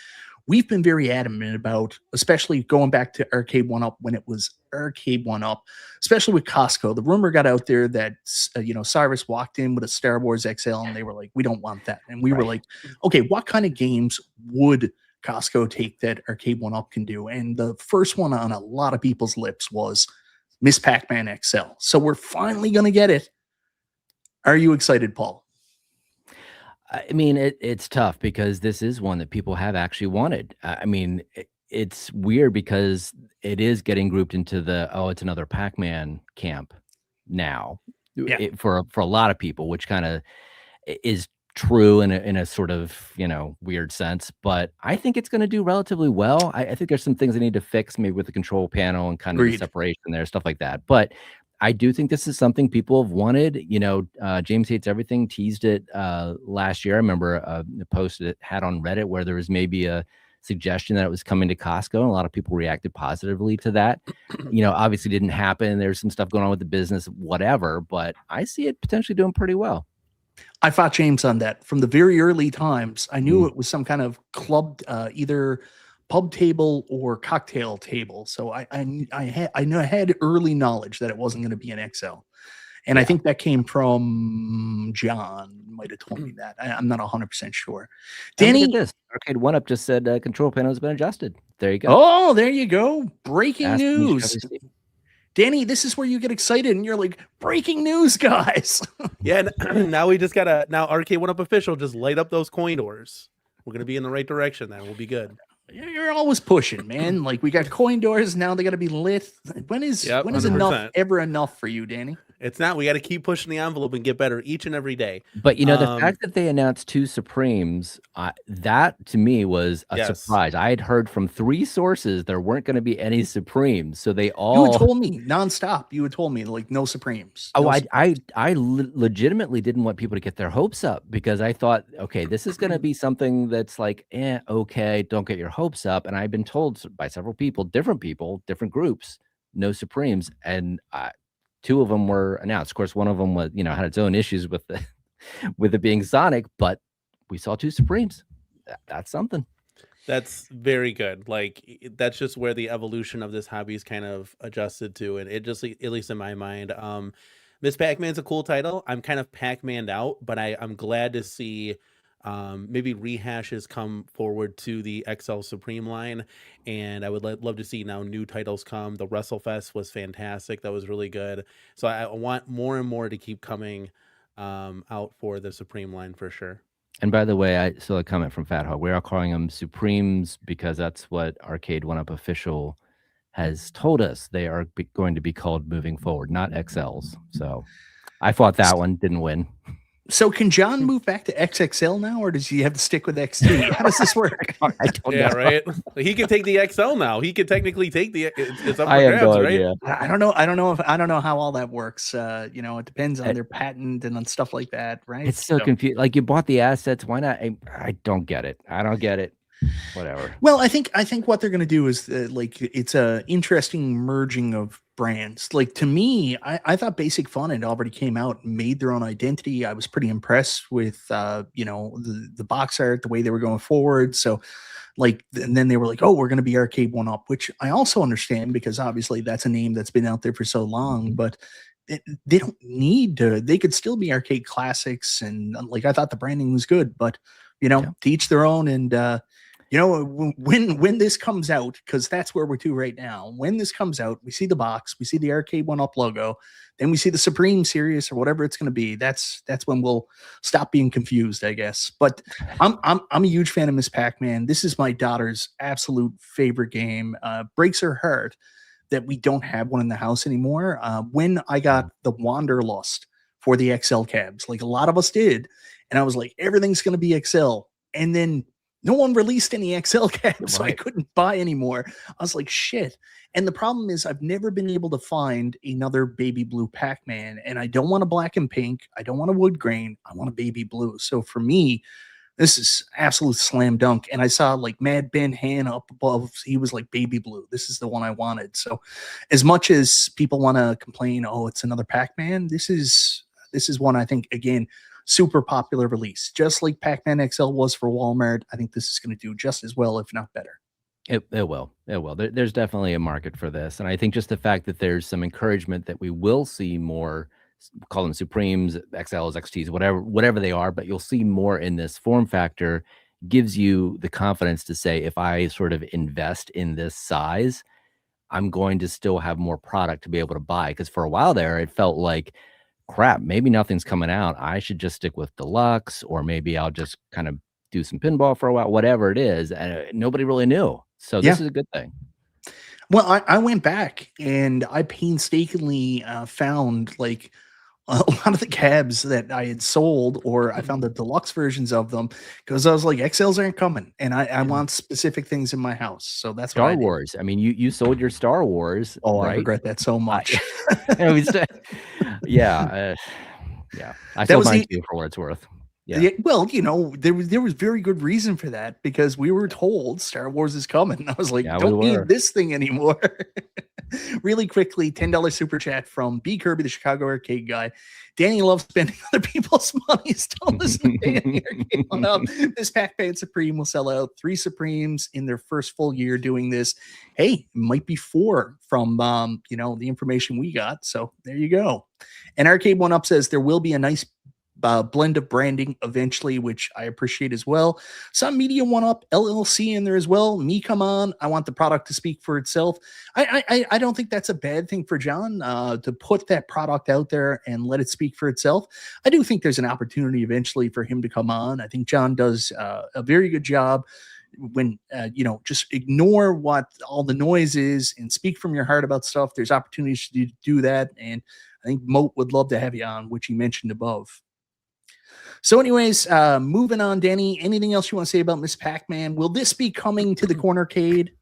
we've been very adamant about, especially going back to Arcade1Up when it was Arcade1Up, especially with Costco. The rumor got out there that, you know, Cyrus walked in with a Star Wars XL, and they were like, we don't want that. And we were like, okay, what kind of games would Costco take that Arcade1Up can do? And the first one on a lot of people's lips was Miss Pac-Man XL. So we're finally going to get it. Are you excited, Paul? I mean, it's tough because this is one that people have actually wanted. I mean, it's weird because it is getting grouped into the, it's another Pac-Man camp now for a lot of people, which kind of is true in a sort of, you know, weird sense, but I think it's going to do relatively well. I think there's some things I need to fix, maybe with the control panel and kind of the separation there, stuff like that. But I do think this is something people have wanted. You know, James Hates Everything teased it last year. I remember the post it had on Reddit where there was maybe a suggestion that it was coming to Costco, and a lot of people reacted positively to that. You know, obviously didn't happen. There's some stuff going on with the business, whatever, but I see it potentially doing pretty well. I fought James on that from the very early times. I knew it was some kind of club, either pub table or cocktail table. So I had early knowledge that it wasn't going to be an XL. And I think that came from John. Might have told me that. I'm not 100% sure. Danny, look at this. Arcade1Up just said control panel has been adjusted. There you go. Oh, there you go. Breaking Ask news. Danny, this is where you get excited and you're like, breaking news, guys. Yeah, now we just gotta Arcade1Up official, just light up those coin doors. We're gonna be in the right direction then. We'll be good. You're always pushing, man. Like we got coin doors, now they gotta be lit. When is 100%. enough ever enough for you, Danny? It's not. We got to keep pushing the envelope and get better each and every day. But you know, the fact that they announced 2 Supremes, that to me was a surprise. I had heard from 3 sources there weren't going to be any Supremes, so they all. You had told me nonstop. You had told me like no Supremes. Oh, I legitimately didn't want people to get their hopes up because I thought, okay, this is going to be something that's like, okay, don't get your hopes up. And I've been told by several people, different groups, no Supremes, and 2 of them were announced. Of course, one of them was, had its own issues with with it being Sonic, but we saw 2 Supremes. That's something. That's very good. Like that's just where the evolution of this hobby is kind of adjusted to, and it just, at least in my mind, Miss Pac-Man's a cool title. I'm kind of Pac-Maned out, but I'm glad to see maybe rehashes come forward to the XL Supreme line, and I would love to see now new titles come. The WrestleFest was fantastic. That was really good. So I want more and more to keep coming out for the Supreme line for sure. And by the way, I saw a comment from Fat Hog. We are calling them Supremes because that's what Arcade1Up official has told us they are going to be called moving forward, not XLs. So I thought that one didn't win. So can John move back to XXL now, or does he have to stick with XT? How does this work? I don't know. Right. He can take the XL now. He can technically take the. It's up for I have grabs, no right? idea. I don't know how all that works. It depends on their patent and on stuff like that, right? It's so confusing. Like you bought the assets, why not? I don't get it. I don't get it. Whatever. Well, I think what they're going to do is it's a interesting merging of brands. Like to me, I thought Basic Fun had already came out and made their own identity. I was pretty impressed with the box art, the way they were going forward. So and then they were like, oh, we're going to be Arcade1Up, which I also understand because obviously that's a name that's been out there for so long, but they don't need to. They could still be Arcade Classics, and I thought the branding was good, but to each their own. And when this comes out, because that's where we're to right now. When this comes out, we see the box, we see the Arcade1Up logo, then we see the Supreme series or whatever it's going to be. That's when we'll stop being confused, I guess. But I'm a huge fan of Miss Pac-Man. This is my daughter's absolute favorite game. Breaks her heart that we don't have one in the house anymore. When I got the Wanderlust for the XL cabs, like a lot of us did, and I was like, everything's going to be XL, and then no one released any XL cabs, so I couldn't buy anymore. I was like, shit. And the problem is I've never been able to find another baby blue Pac-Man, and I don't want a black and pink. I don't want a wood grain. I want a baby blue. So for me, this is absolute slam dunk. And I saw Mad Ben Han up above. He was like baby blue. This is the one I wanted. So as much as people want to complain, oh, it's another Pac-Man, this is one I think, again, super popular release, just like Pac-Man XL was for Walmart. I think this is going to do just as well, if not better. It will. There's definitely a market for this, and I think just the fact that there's some encouragement that we will see more, call them Supremes, XLs, XTs, whatever they are, but you'll see more in this form factor, gives you the confidence to say, if I sort of invest in this size, I'm going to still have more product to be able to buy. Because for a while there, it felt like, crap, maybe nothing's coming out. I should just stick with deluxe, or maybe I'll just kind of do some pinball for a while, whatever it is. And nobody really knew. So this is a good thing. Well, I went back and I painstakingly found a lot of the cabs that I had sold, or I found the deluxe versions of them, because I was like, XLs aren't coming, and I want specific things in my house. So that's Star Wars. I mean, you sold your Star Wars. Oh, right? I regret that so much. Yeah. I sold mine too, for what it's worth. Yeah. Well, there was very good reason for that, because we were told Star Wars is coming. I was like, don't need this thing anymore. Really quickly, $10 super chat from B. Kirby, the Chicago arcade guy. Danny loves spending other people's money. Don't listen to Danny. Arcade1Up. This Pac-Man Supreme will sell out 3 Supremes in their first full year doing this. Hey, it might be 4 from the information we got. So there you go. And Arcade1Up says there will be a nice blend of branding eventually, which I appreciate as well. Some Media 1-Up LLC in there as well. Me, come on. I want the product to speak for itself. I don't think that's a bad thing for John to put that product out there and let it speak for itself. I do think there's an opportunity eventually for him to come on. I think John does a very good job when just ignore what all the noise is and speak from your heart about stuff. There's opportunities to do that, and I think Moat would love to have you on, which he mentioned above. So anyways, moving on, Danny, anything else you want to say about Miss Pac-Man? Will this be coming to the Cornercade?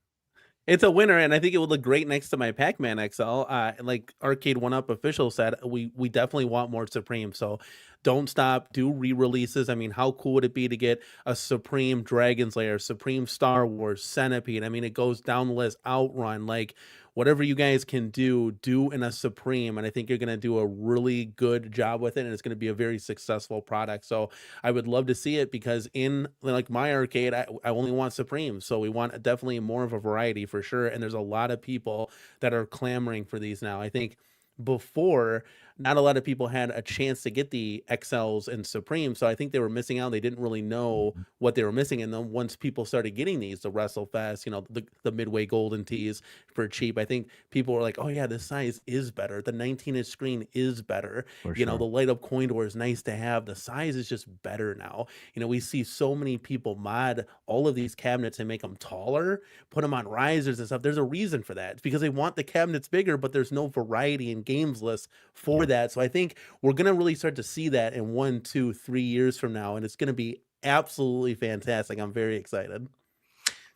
It's a winner, and I think it would look great next to my Pac-Man XL. Like Arcade1Up official said, we definitely want more Supreme. So don't stop. Do re-releases. I mean, how cool would it be to get a Supreme Dragon's Lair, Supreme Star Wars, Centipede? I mean, it goes down the list. Outrun, like whatever you guys can do in a Supreme, and I think you're going to do a really good job with it, and it's going to be a very successful product. So I would love to see it, because in like my arcade, I only want Supreme, so we want definitely more of a variety for sure, and there's a lot of people that are clamoring for these now. I think before, not a lot of people had a chance to get the XLs and Supreme, so I think they were missing out. They didn't really know what they were missing, and then once people started getting these, the WrestleFest, the Midway Golden Tees for cheap, I think people were like, oh yeah, this size is better. The 19-inch screen is better. The light up coin door is nice to have. The size is just better now. We see so many people mod all of these cabinets and make them taller, put them on risers and stuff. There's a reason for that. It's because they want the cabinets bigger, but there's no variety in games lists for that. So I think we're going to really start to see that in 1, 2, 3 years from now, and it's going to be absolutely fantastic. I'm very excited.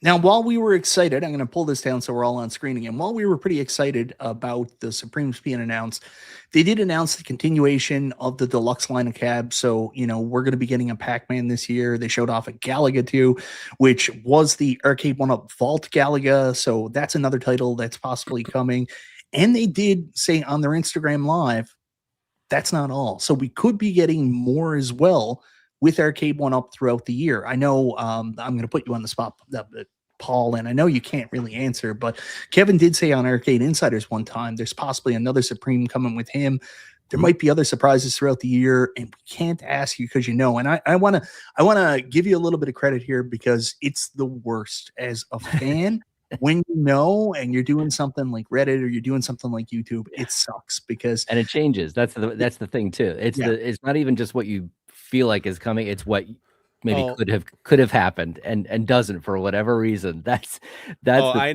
Now, while we were excited, I'm going to pull this down so we're all on screen again. While we were pretty excited about the Supremes being announced, they did announce the continuation of the deluxe line of cabs. So, we're going to be getting a Pac-Man this year. They showed off a Galaga 2, which was the Arcade1Up Vault Galaga. So that's another title that's possibly coming. And they did say on their Instagram Live, that's not all. So we could be getting more as well with Arcade1Up throughout the year. I know I'm going to put you on the spot, Paul, and I know you can't really answer, but Kevin did say on Arcade Insiders one time, there's possibly another Supreme coming with him. There might be other surprises throughout the year, and we can't ask you because and I want to give you a little bit of credit here, because it's the worst as a fan. When and you're doing something like Reddit or you're doing something like YouTube, it sucks because it changes. That's the thing too. It's not even just what you feel like is coming. It's what maybe could have happened and doesn't for whatever reason. I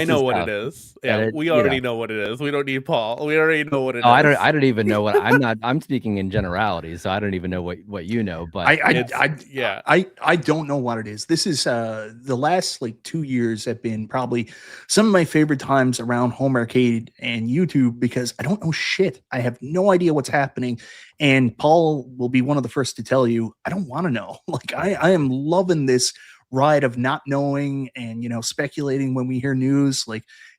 know what it is. Yeah, we already know what it is. We don't need Paul. We already know what it is. I don't even know what I'm speaking in generalities, so I don't even know what you know. But I don't know what it is. This is the last 2 years have been probably some of my favorite times around home arcade and YouTube, because I don't know shit. I have no idea what's happening. And Paul will be one of the first to tell you, I don't want to know. I am loving this ride of not knowing and, speculating when we hear news.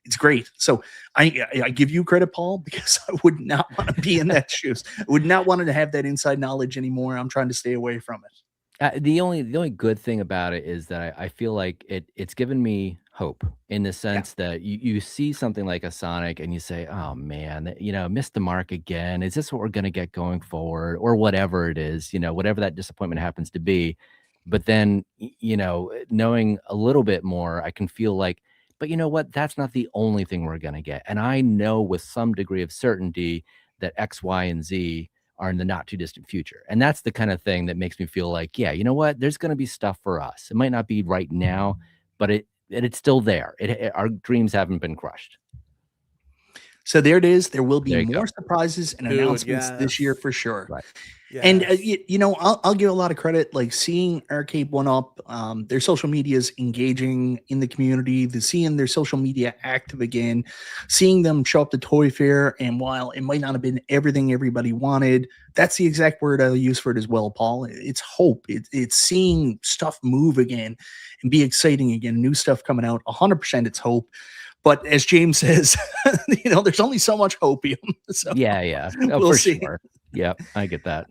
It's great. So I give you credit, Paul, because I would not want to be in that shoes. I would not want to have that inside knowledge anymore. I'm trying to stay away from it. The only good thing about it is that I feel like it's given me hope, in the sense that you see something like a Sonic and you say, oh man, missed the mark again. Is this what we're going to get going forward, or whatever it is, whatever that disappointment happens to be. But then, knowing a little bit more, I can feel like, but you know what, that's not the only thing we're going to get. And I know with some degree of certainty that X, Y, and Z are in the not too distant future. And that's the kind of thing that makes me feel like, yeah, you know what, there's going to be stuff for us. It might not be right now, but it's still there. Our dreams haven't been crushed. So there it is. There will be more surprises and announcements this year for sure. Right. Yes. And I'll give a lot of credit, seeing Arcade1Up, their social medias engaging in the community, seeing their social media active again, seeing them show up to Toy Fair. And while it might not have been everything everybody wanted, that's the exact word I'll use for it as well, Paul. It's hope. It's seeing stuff move again and be exciting again. New stuff coming out. 100% it's hope. But as James says, there's only so much opium. So Yeah. Oh, we'll for see. sure. Yep, I get that.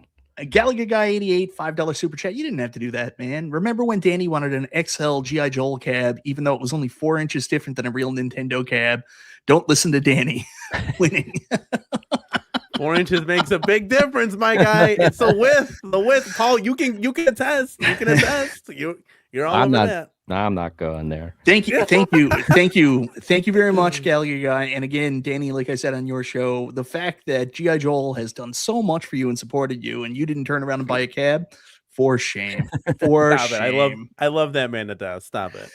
Gallagher Guy 88, $5 super chat. You didn't have to do that, man. Remember when Danny wanted an XL G.I. Joel cab, even though it was only 4 inches different than a real Nintendo cab? Don't listen to Danny. Winning. 4 inches makes a big difference, my guy. It's the width. Paul, you can attest. You're all over that. I'm not going there. Thank you very much, Gallagher Guy. And again, Danny, like I said on your show, the fact that G.I. Joel has done so much for you and supported you, and you didn't turn around and buy a cab, for shame. Stop it. I love that man to death. Stop it.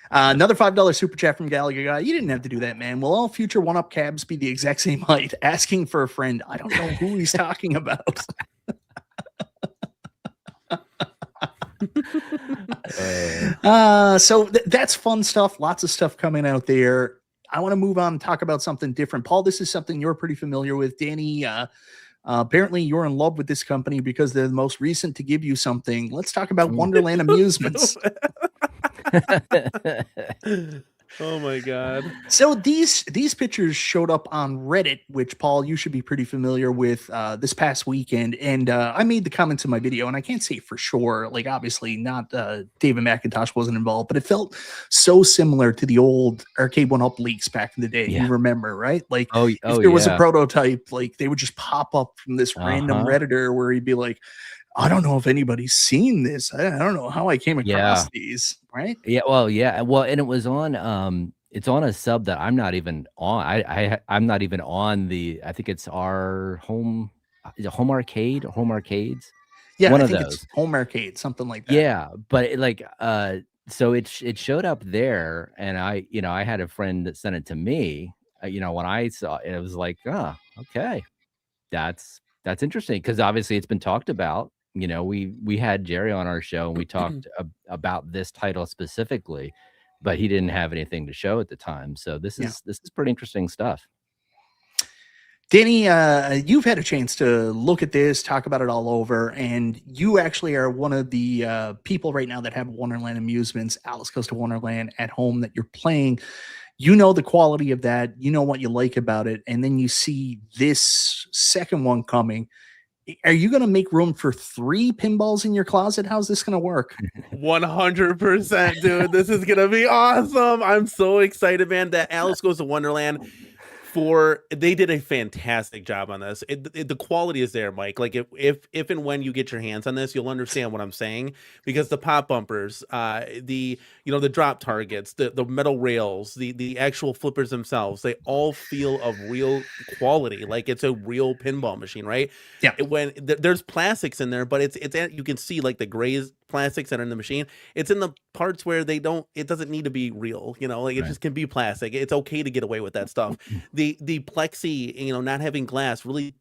Another $5 super chat from Gallagher Guy. You didn't have to do that, man. Will all future 1-up cabs be the exact same height? Asking for a friend. I don't know who he's talking about. So that's fun stuff. Lots of stuff coming out there. I want to move on and talk about something different. Paul, this is something you're pretty familiar with. Danny, apparently you're in love with this company because they're the most recent to give you something. Let's talk about Wonderland Amusements. Oh my God. So these pictures showed up on Reddit, which, Paul, you should be pretty familiar with, this past weekend. And I made the comments in my video, and I can't say for sure, like obviously not David McIntosh wasn't involved, but it felt so similar to the old Arcade1Up leaks back in the day. Yeah. You remember, right? Like if there was a prototype, like they would just pop up from this random Redditor where he'd be like, I don't know if anybody's seen this. I don't know how I came across these, right? Yeah, well, and it was on it's on a sub that I'm not even on. I'm not even on the, I think it's our home, is it Home Arcade or Home Arcades? Yeah, one I of think those. it's Home Arcade, something like that. Yeah, but so it showed up there, and I had a friend that sent it to me. When I saw it, it was like, oh, okay, that's interesting, because obviously it's been talked about. We had Jerry on our show, and we talked about this title specifically, but he didn't have anything to show at the time. So this is pretty interesting stuff. Danny, you've had a chance to look at this, talk about it all over, and you actually are one of the people right now that have Wonderland Amusements, Alice Goes to Wonderland at home that you're playing. You know the quality of that. You know what you like about it. And then you see this second one coming. Are you going to make room for 3 pinballs in your closet? How's this going to work? 100%, dude. This is going to be awesome. I'm so excited, man. That Alice Goes to Wonderland they did a fantastic job on this. The quality is there, Mike. Like if and when you get your hands on this, you'll understand what I'm saying, because the pop bumpers, the drop targets, the metal rails, the actual flippers themselves, they all feel of real quality. Like it's a real pinball machine, right? Yeah. When there's plastics in there, but it's you can see like the gray plastics that are in the machine. It's in the parts where it doesn't need to be real, it just can be plastic. It's okay to get away with that stuff. The plexi, not having glass really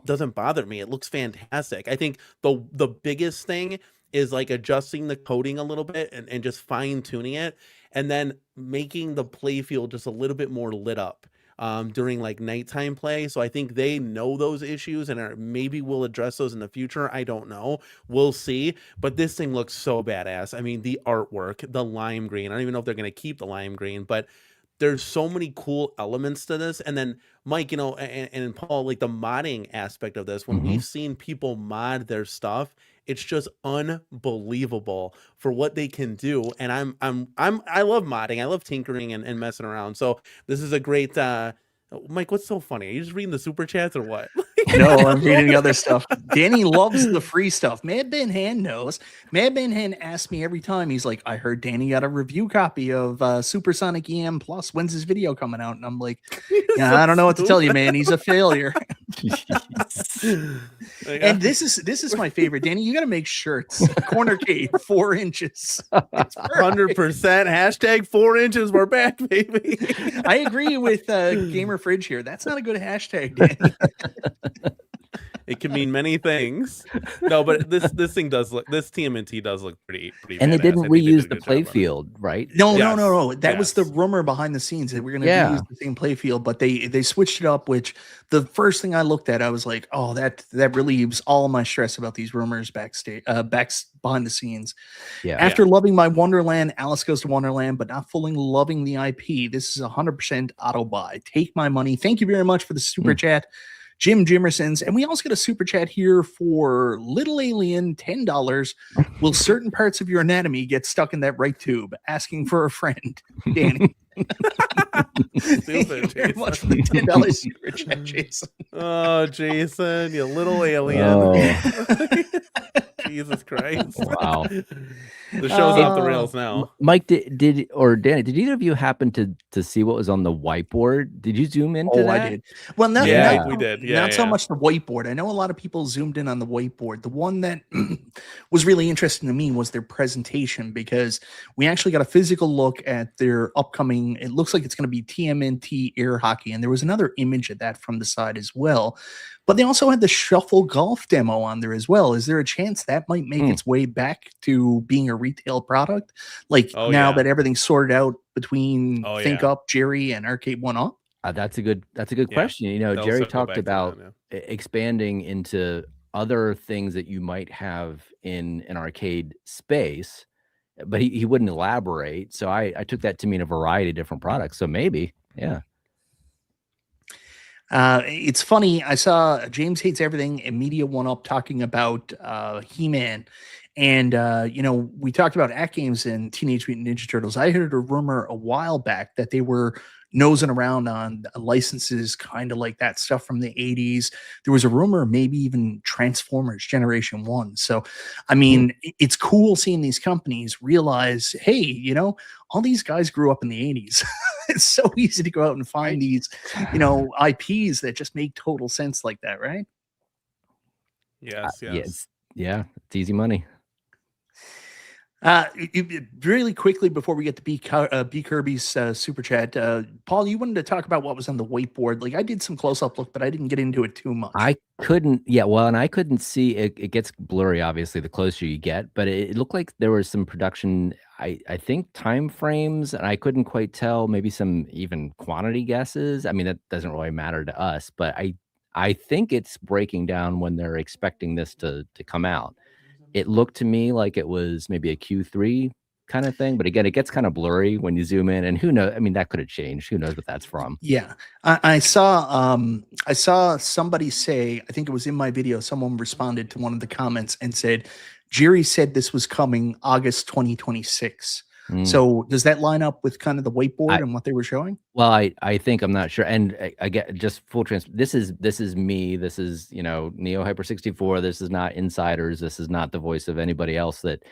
doesn't bother me. It looks fantastic. I think the biggest thing is like adjusting the coating a little bit and just fine tuning it, and then making the play field just a little bit more lit up during like nighttime play. So I think they know those issues and maybe we'll address those in the future. I don't know. We'll see. But this thing looks so badass. I mean, the artwork, the lime green. I don't even know if they're going to keep the lime green, but there's so many cool elements to this. And then Mike, and Paul, like the modding aspect of this, when we've seen people mod their stuff, it's just unbelievable for what they can do. And I love modding. I love tinkering and messing around. So this is a great, Mike, what's so funny? Are you just reading the super chats or what? No, I'm reading the other stuff. Danny loves the free stuff. Mad Ben Hand knows. Mad Ben Hand asks me every time. He's like, I heard Danny got a review copy of Supersonic EM Plus. When's his video coming out? And I'm like, I don't know what to tell you, man. He's a failure. And this is my favorite. Danny, you got to make shirts. Cornercade, 4 inches. 100%. Hashtag 4 inches. We're back, baby. I agree with Gamer Fridge here. That's not a good hashtag, Danny. It can mean many things. No, but this thing does look, this TMNT does look pretty And they badass. didn't I think they did reuse a the good job on it. playfield, right? No, Yes. no. That was the Yes. rumor behind the scenes that we're going to Yeah. use the same playfield, but they switched it up. Which the first thing I looked at, I was like, oh, that relieves all my stress about these rumors backstage, behind the scenes. Yeah. After loving my Wonderland, Alice Goes to Wonderland, but not fully loving the IP, this is 100% auto buy. Take my money. Thank you very much for the super chat, Jim Jimersons. And we also get a super chat here for Little Alien, $10. Will certain parts of your anatomy get stuck in that right tube? Asking for a friend, Danny. Thank you very much for the $10 super chat, Jason. Oh, Jason, you little alien. Oh. Jesus Christ. Wow. The show's off the rails now. Mike, did or Danny, did either of you happen to see what was on the whiteboard? Did you zoom into that? I did. Well, not, Yeah, not, we did. Yeah, not so yeah. much the whiteboard. I know a lot of people zoomed in on the whiteboard. The one that was really interesting to me was their presentation, because we actually got a physical look at their upcoming, it looks like it's going to be TMNT air hockey. And there was another image of that from the side as well. But they also had the shuffle golf demo on there as well. Is there a chance that might make its way back to being a retail product? Like now that everything's sorted out between Think Up, Jerry, and Arcade1Up? That's a good question. You know, Jerry talked about expanding into other things that you might have in an arcade space, but he wouldn't elaborate. So I took that to mean a variety of different products. So maybe, yeah. It's funny. I saw James Hates Everything and Media One Up talking about He-Man. And, you know, we talked about AtGames and Teenage Mutant Ninja Turtles. I heard a rumor a while back that they were nosing around on licenses, kind of like that stuff from the 80s. There was a rumor, maybe even Transformers Generation 1. So, I mean, it's cool seeing these companies realize, hey, you know, all these guys grew up in the 80s. It's so easy to go out and find these, you know, IPs that just make total sense like that, right? Yes. Yeah, it's easy money. Really quickly before we get to B Kirby's super chat, Paul, you wanted to talk about what was on the whiteboard. Like, I did some close-up look, but I didn't get into it too much. I couldn't, and I couldn't see it. It gets blurry, obviously, the closer you get, but it looked like there was some production, I think, time frames, and I couldn't quite tell, maybe some even quantity guesses. I mean, that doesn't really matter to us, but I think it's breaking down when they're expecting this to come out. It looked to me like it was maybe a Q3 kind of thing, but again, it gets kind of blurry when you zoom in, and who knows? I mean, that could have changed. Who knows what that's from? Yeah, I saw somebody say, I think it was in my video, someone responded to one of the comments and said, Jerry said this was coming August 2026. So does that line up with kind of the whiteboard and what they were showing? Well, I think, I'm not sure. And I get just full this is me. This is, you know, Neo Hyper 64. This is not insiders. This is not the voice of anybody else that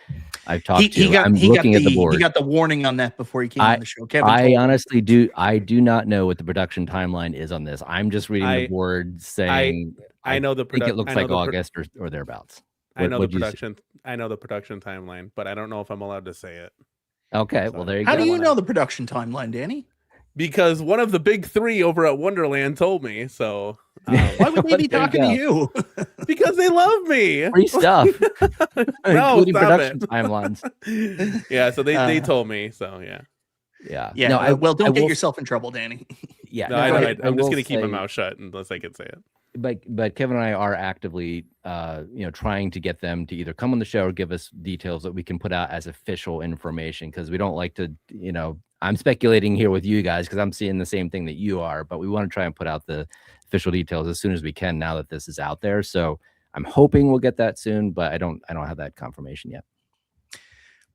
I've talked to. I'm looking at the board. He got the warning on that before he came on the show. Kevin, I honestly do not know what the production timeline is on this. I'm just reading the board saying I know the I think it looks like August or thereabouts. I know the production timeline, but I don't know if I'm allowed to say it. Okay, well, there you go. How do you know the production timeline, Danny? Because one of the big three over at Wonderland told me. So why would they be talking to you? Because they love me. Free stuff, no, including production timelines. Yeah, so they told me. So yeah. No, well, don't get yourself in trouble, Danny. Yeah, no, I'm just gonna keep my mouth shut unless I can say it. But Kevin and I are actively, trying to get them to either come on the show or give us details that we can put out as official information, because we don't like to, I'm speculating here with you guys because I'm seeing the same thing that you are, but we want to try and put out the official details as soon as we can now that this is out there. So I'm hoping we'll get that soon, but I don't have that confirmation yet.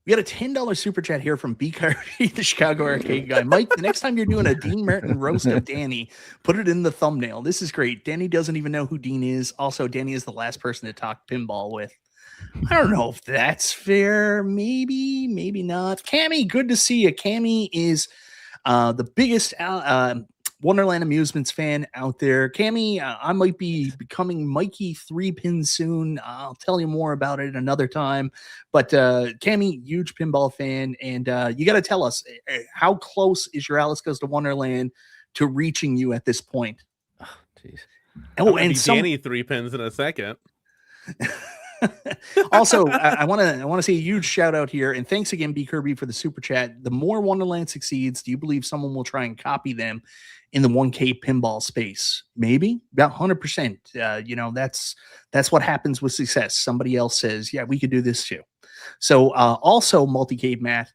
We got a $10 super chat here from B. Carby, the Chicago arcade guy. Mike, the next time you're doing a Dean Martin roast of Danny, put it in the thumbnail. This is great. Danny doesn't even know who Dean is. Also, Danny is the last person to talk pinball with. I don't know if that's fair. Maybe, maybe not. Cammy, good to see you. Cammy is the biggest Wonderland Amusements fan out there. Cammy, I might be becoming Mikey 3-pin soon. I'll tell you more about it another time. But Cammy, huge pinball fan, and you got to tell us, how close is your Alice Goes to Wonderland to reaching you at this point? Oh, geez. Oh, and Danny 3 pins in a second. Also, I want to say a huge shout out here, and thanks again, B Kirby, for the super chat. The more Wonderland succeeds, do you believe someone will try and copy them in the 1K pinball space? Maybe, about 100%. You know, that's what happens with success. Somebody else says, "Yeah, we could do this too." So, also, Multicade Matt,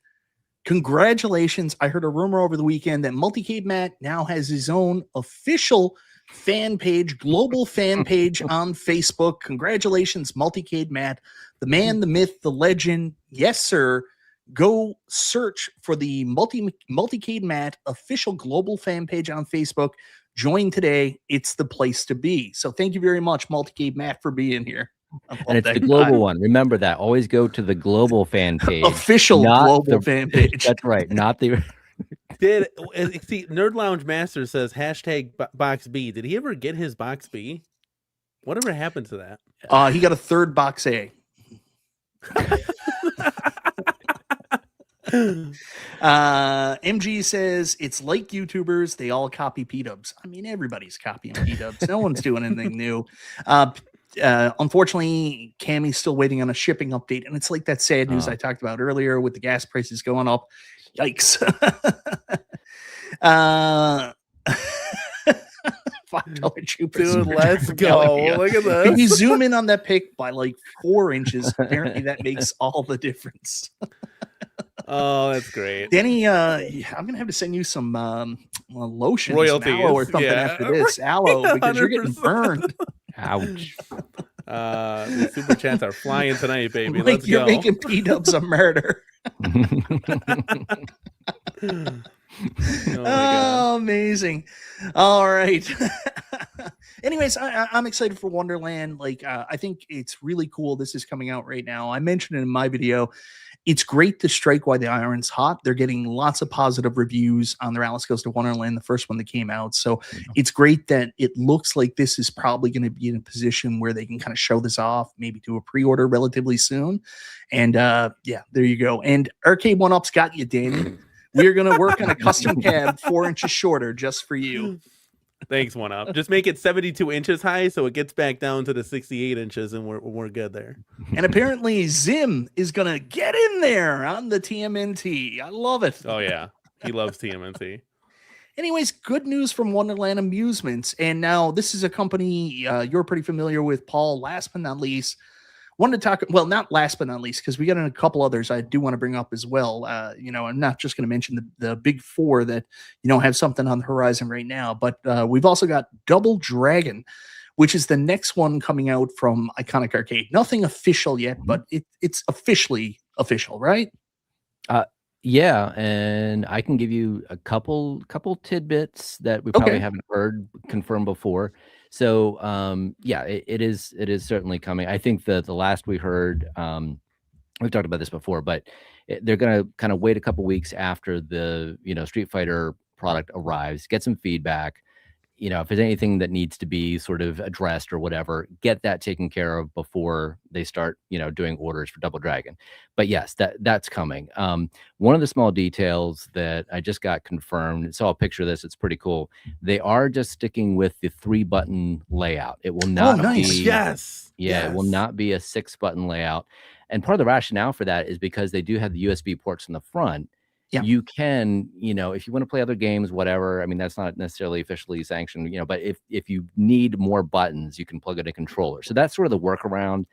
congratulations! I heard a rumor over the weekend that Multicade Matt now has his own official fan page, global fan page on Facebook. Congratulations, Multicade Matt, the man, the myth, the legend. Yes, sir. Go search for the Multicade Matt official global fan page on Facebook. Join today. It's the place to be. So thank you very much, Multicade Matt, for being here. And it's the global one. Remember that. Always go to the global fan page. Official global fan page. That's right. Not the... See, Nerd Lounge Master says hashtag box B. Did he ever get his box B? Whatever happened to that? He got a third box A. MG says it's like YouTubers, they all copy P-dubs. I mean, everybody's copying P-dubs. No one's doing anything new. Unfortunately, Cammy's still waiting on a shipping update, and it's like that sad news I talked about earlier with the gas prices going up. Yikes. $5 Troopers. Dude, let's go. Look at this. Can you zoom in on that pic by like 4 inches? Apparently that makes all the difference. Oh, that's great. Danny, I'm gonna have to send you some lotion, royalties, aloe or something after this. Aloe, because you're getting 100%. burned. Ouch. The super chats are flying tonight, baby. Like Let's you're go. making P-dubs a murder. Oh, amazing. All right. Anyways, I'm excited for Wonderland. Like, I think it's really cool. This is coming out right now. I mentioned it in my video. It's great to strike while the iron's hot. They're getting lots of positive reviews on their Alice Goes to Wonderland, the first one that came out. So it's great that it looks like this is probably going to be in a position where they can kind of show this off, maybe do a pre-order relatively soon. And yeah, there you go. And Arcade1Up's got you, Danny. We're going to work on a custom cab 4 inches shorter just for you. Thanks, 1Up. Just make it 72 inches high so it gets back down to the 68 inches and we're good there. And apparently Zim is going to get in there on the TMNT. I love it. Oh, yeah. He loves TMNT. Anyways, good news from Wonderland Amusements. And now this is a company you're pretty familiar with, Paul. Last but not least, wanted to talk, well, not last but not least, because we got in a couple others I do want to bring up as well. You know, I'm not just going to mention the big four that, you know, have something on the horizon right now, but we've also got Double Dragon, which is the next one coming out from Iconic Arcade. Nothing official yet, but it's officially official, right? Yeah, and I can give you a couple tidbits that we probably haven't heard confirmed before. So yeah, it is certainly coming. I think the last we heard, we've talked about this before, but they're going to kind of wait a couple weeks after the Street Fighter product arrives, get some feedback. If there's anything that needs to be sort of addressed or whatever, get that taken care of before they start, doing orders for Double Dragon. But yes, that's coming. One of the small details that I just got confirmed, so I'll picture this, it's pretty cool. They are just sticking with the 3-button layout. It will not be, yes. It will not be a 6-button layout. And part of the rationale for that is because they do have the USB ports in the front. Yeah. You can, if you want to play other games, whatever, I mean, that's not necessarily officially sanctioned, but if you need more buttons, you can plug in a controller. So that's sort of the workaround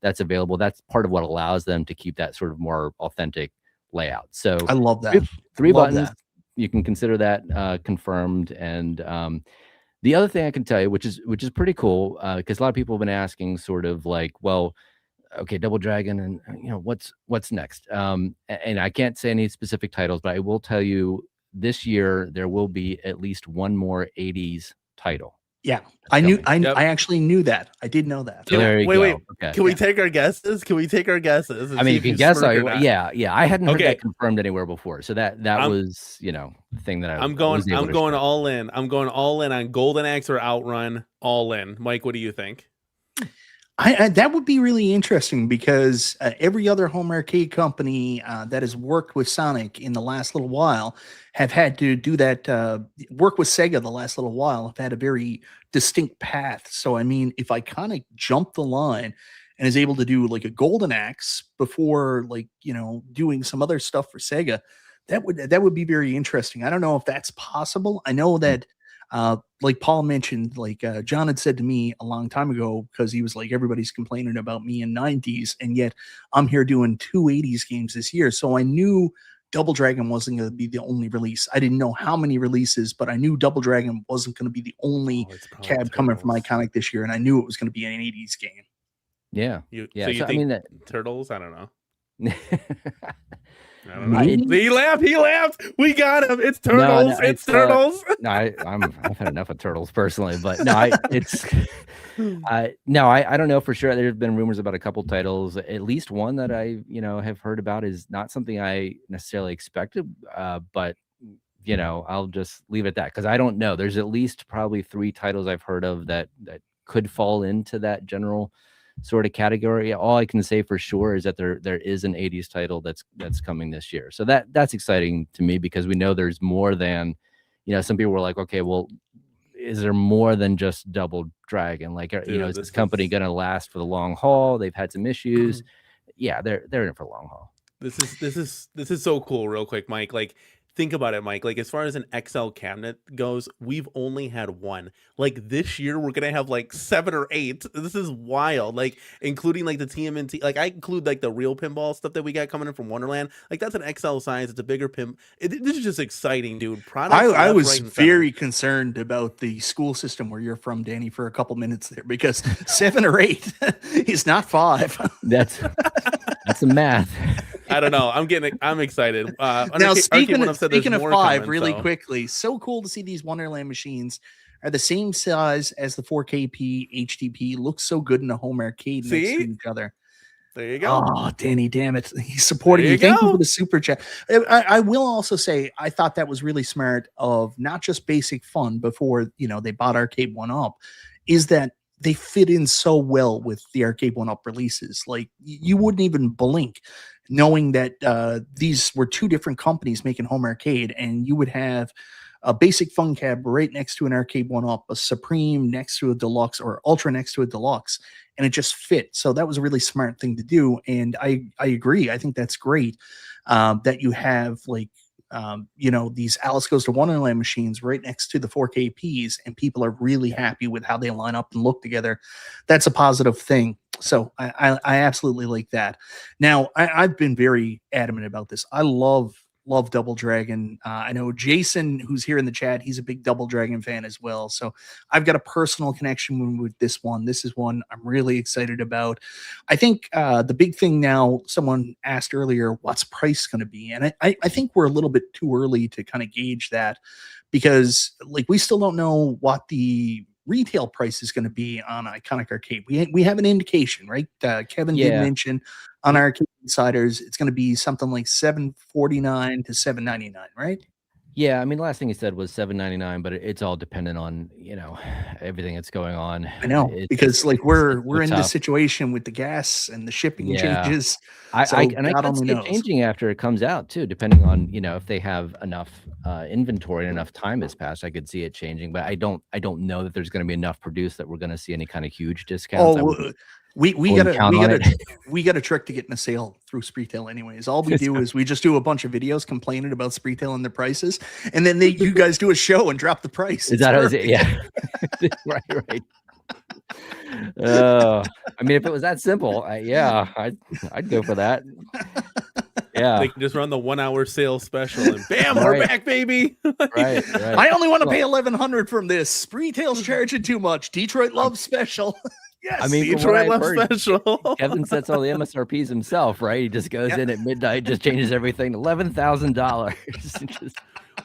that's available. That's part of what allows them to keep that sort of more authentic layout. So I love that. Three buttons, you can consider that confirmed. And the other thing I can tell you, which is pretty cool, because a lot of people have been asking sort of like, well, okay, Double Dragon, and what's next? And I can't say any specific titles, but I will tell you this year there will be at least one more 80s title. Yeah, I actually knew that. I did know that. Wait. Okay. Can we take our guesses? I mean, you can guess. Yeah. I hadn't heard that confirmed anywhere before, so that was the thing that I'm going all in. I'm going all in on Golden Axe or Outrun. All in. Mike, what do you think? That would be really interesting because every other home arcade company that has worked with Sonic in the last little while have had to do that. Work with Sega the last little while have had a very distinct path. So I mean, if I kind of jump the line and is able to do like a Golden Axe before, like, doing some other stuff for Sega, that would be very interesting. I don't know if that's possible. I know that like Paul mentioned, like John had said to me a long time ago, because he was like, everybody's complaining about me in 90s, and yet I'm here doing 280s games this year. So I knew Double Dragon wasn't going to be the only release. I didn't know how many releases, but I knew Double Dragon wasn't going to be the only cab coming from Iconic this year, and I knew it was going to be an 80s game. Yeah. So you think I mean that Turtles? I don't know. I don't Maybe. know. He laughed. We got him. It's Turtles. It's Turtles. No, I've had enough of Turtles personally, but no, I don't know for sure. There's been rumors about a couple titles. At least one that I have heard about is not something I necessarily expected, but I'll just leave it at that because I don't know. There's at least probably 3 titles I've heard of that could fall into that general sort of category. All I can say for sure is that there is an 80s title that's coming this year. So that's exciting to me because we know there's more than, some people were like, okay, well, is there more than just Double Dragon? Like, is this company going to last for the long haul? They've had some issues. Yeah, they're in it for the long haul. This is so cool. Real quick, Mike, like, think about it, Mike. Like, as far as an XL cabinet goes, we've only had one. Like, this year we're gonna have like 7 or 8. This is wild. Like, including like the TMNT. Like, I include like the real pinball stuff that we got coming in from Wonderland. Like, that's an XL size. It's a bigger pin. This is just exciting, dude. I was very concerned about the school system where you're from, Danny, for a couple minutes there, because 7 or 8 is not 5. That's some math. I don't know. I'm excited. Now, speaking of 5, really quickly, so cool to see these Wonderland machines are the same size as the 4KP HDP. Looks so good in a home arcade next to each other. There you go. Oh, Danny, damn it. He's supporting you. Thank you for the super chat. I will also say, I thought that was really smart of not just basic fun before, they bought Arcade1Up, is that they fit in so well with the Arcade1Up releases. Like, you wouldn't even blink knowing that these were 2 different companies making home arcade, and you would have a basic fun cab right next to an Arcade1Up, a Supreme next to a Deluxe, or Ultra next to a Deluxe, and it just fit. So that was a really smart thing to do, and I agree. I think that's great that you have, like, these Alice Goes to Wonderland machines right next to the 4KPs, and people are really happy with how they line up and look together. That's a positive thing. So I absolutely like that. Now, I've been very adamant about this. I love Double Dragon. I know Jason, who's here in the chat, he's a big Double Dragon fan as well. So I've got a personal connection with this one. This is one I'm really excited about. I think the big thing now, someone asked earlier, what's price going to be? And I think we're a little bit too early to kind of gauge that, because like, we still don't know what the retail price is going to be on Iconic Arcade. We have an indication, right? Kevin did mention on Arcade Insiders it's going to be something like $749 to $799, right? Yeah, I mean, the last thing he said was $799, but it's all dependent on everything that's going on. I know, because like we're in this situation with the gas and the shipping changes. I can see it changing after it comes out too, depending on if they have enough inventory and enough time has passed. I could see it changing, but I don't know that there's going to be enough produced that we're going to see any kind of huge discounts. We got a trick to getting a sale through Spreetail anyways. All we do is we just do a bunch of videos complaining about Spreetail and their prices, and then you guys do a show and drop the price. Is that how it is? Yeah. right. I mean, if it was that simple, I'd go for that. Yeah, they can just run the 1 hour sale special and bam, we're back, baby. right. I only want to pay $1,100 from this. Spreetail's charging too much. Detroit Love special. Yes, I mean, Detroit Love special. Kevin sets all the MSRPs himself, right? He just goes in at midnight, just changes everything. $11,000.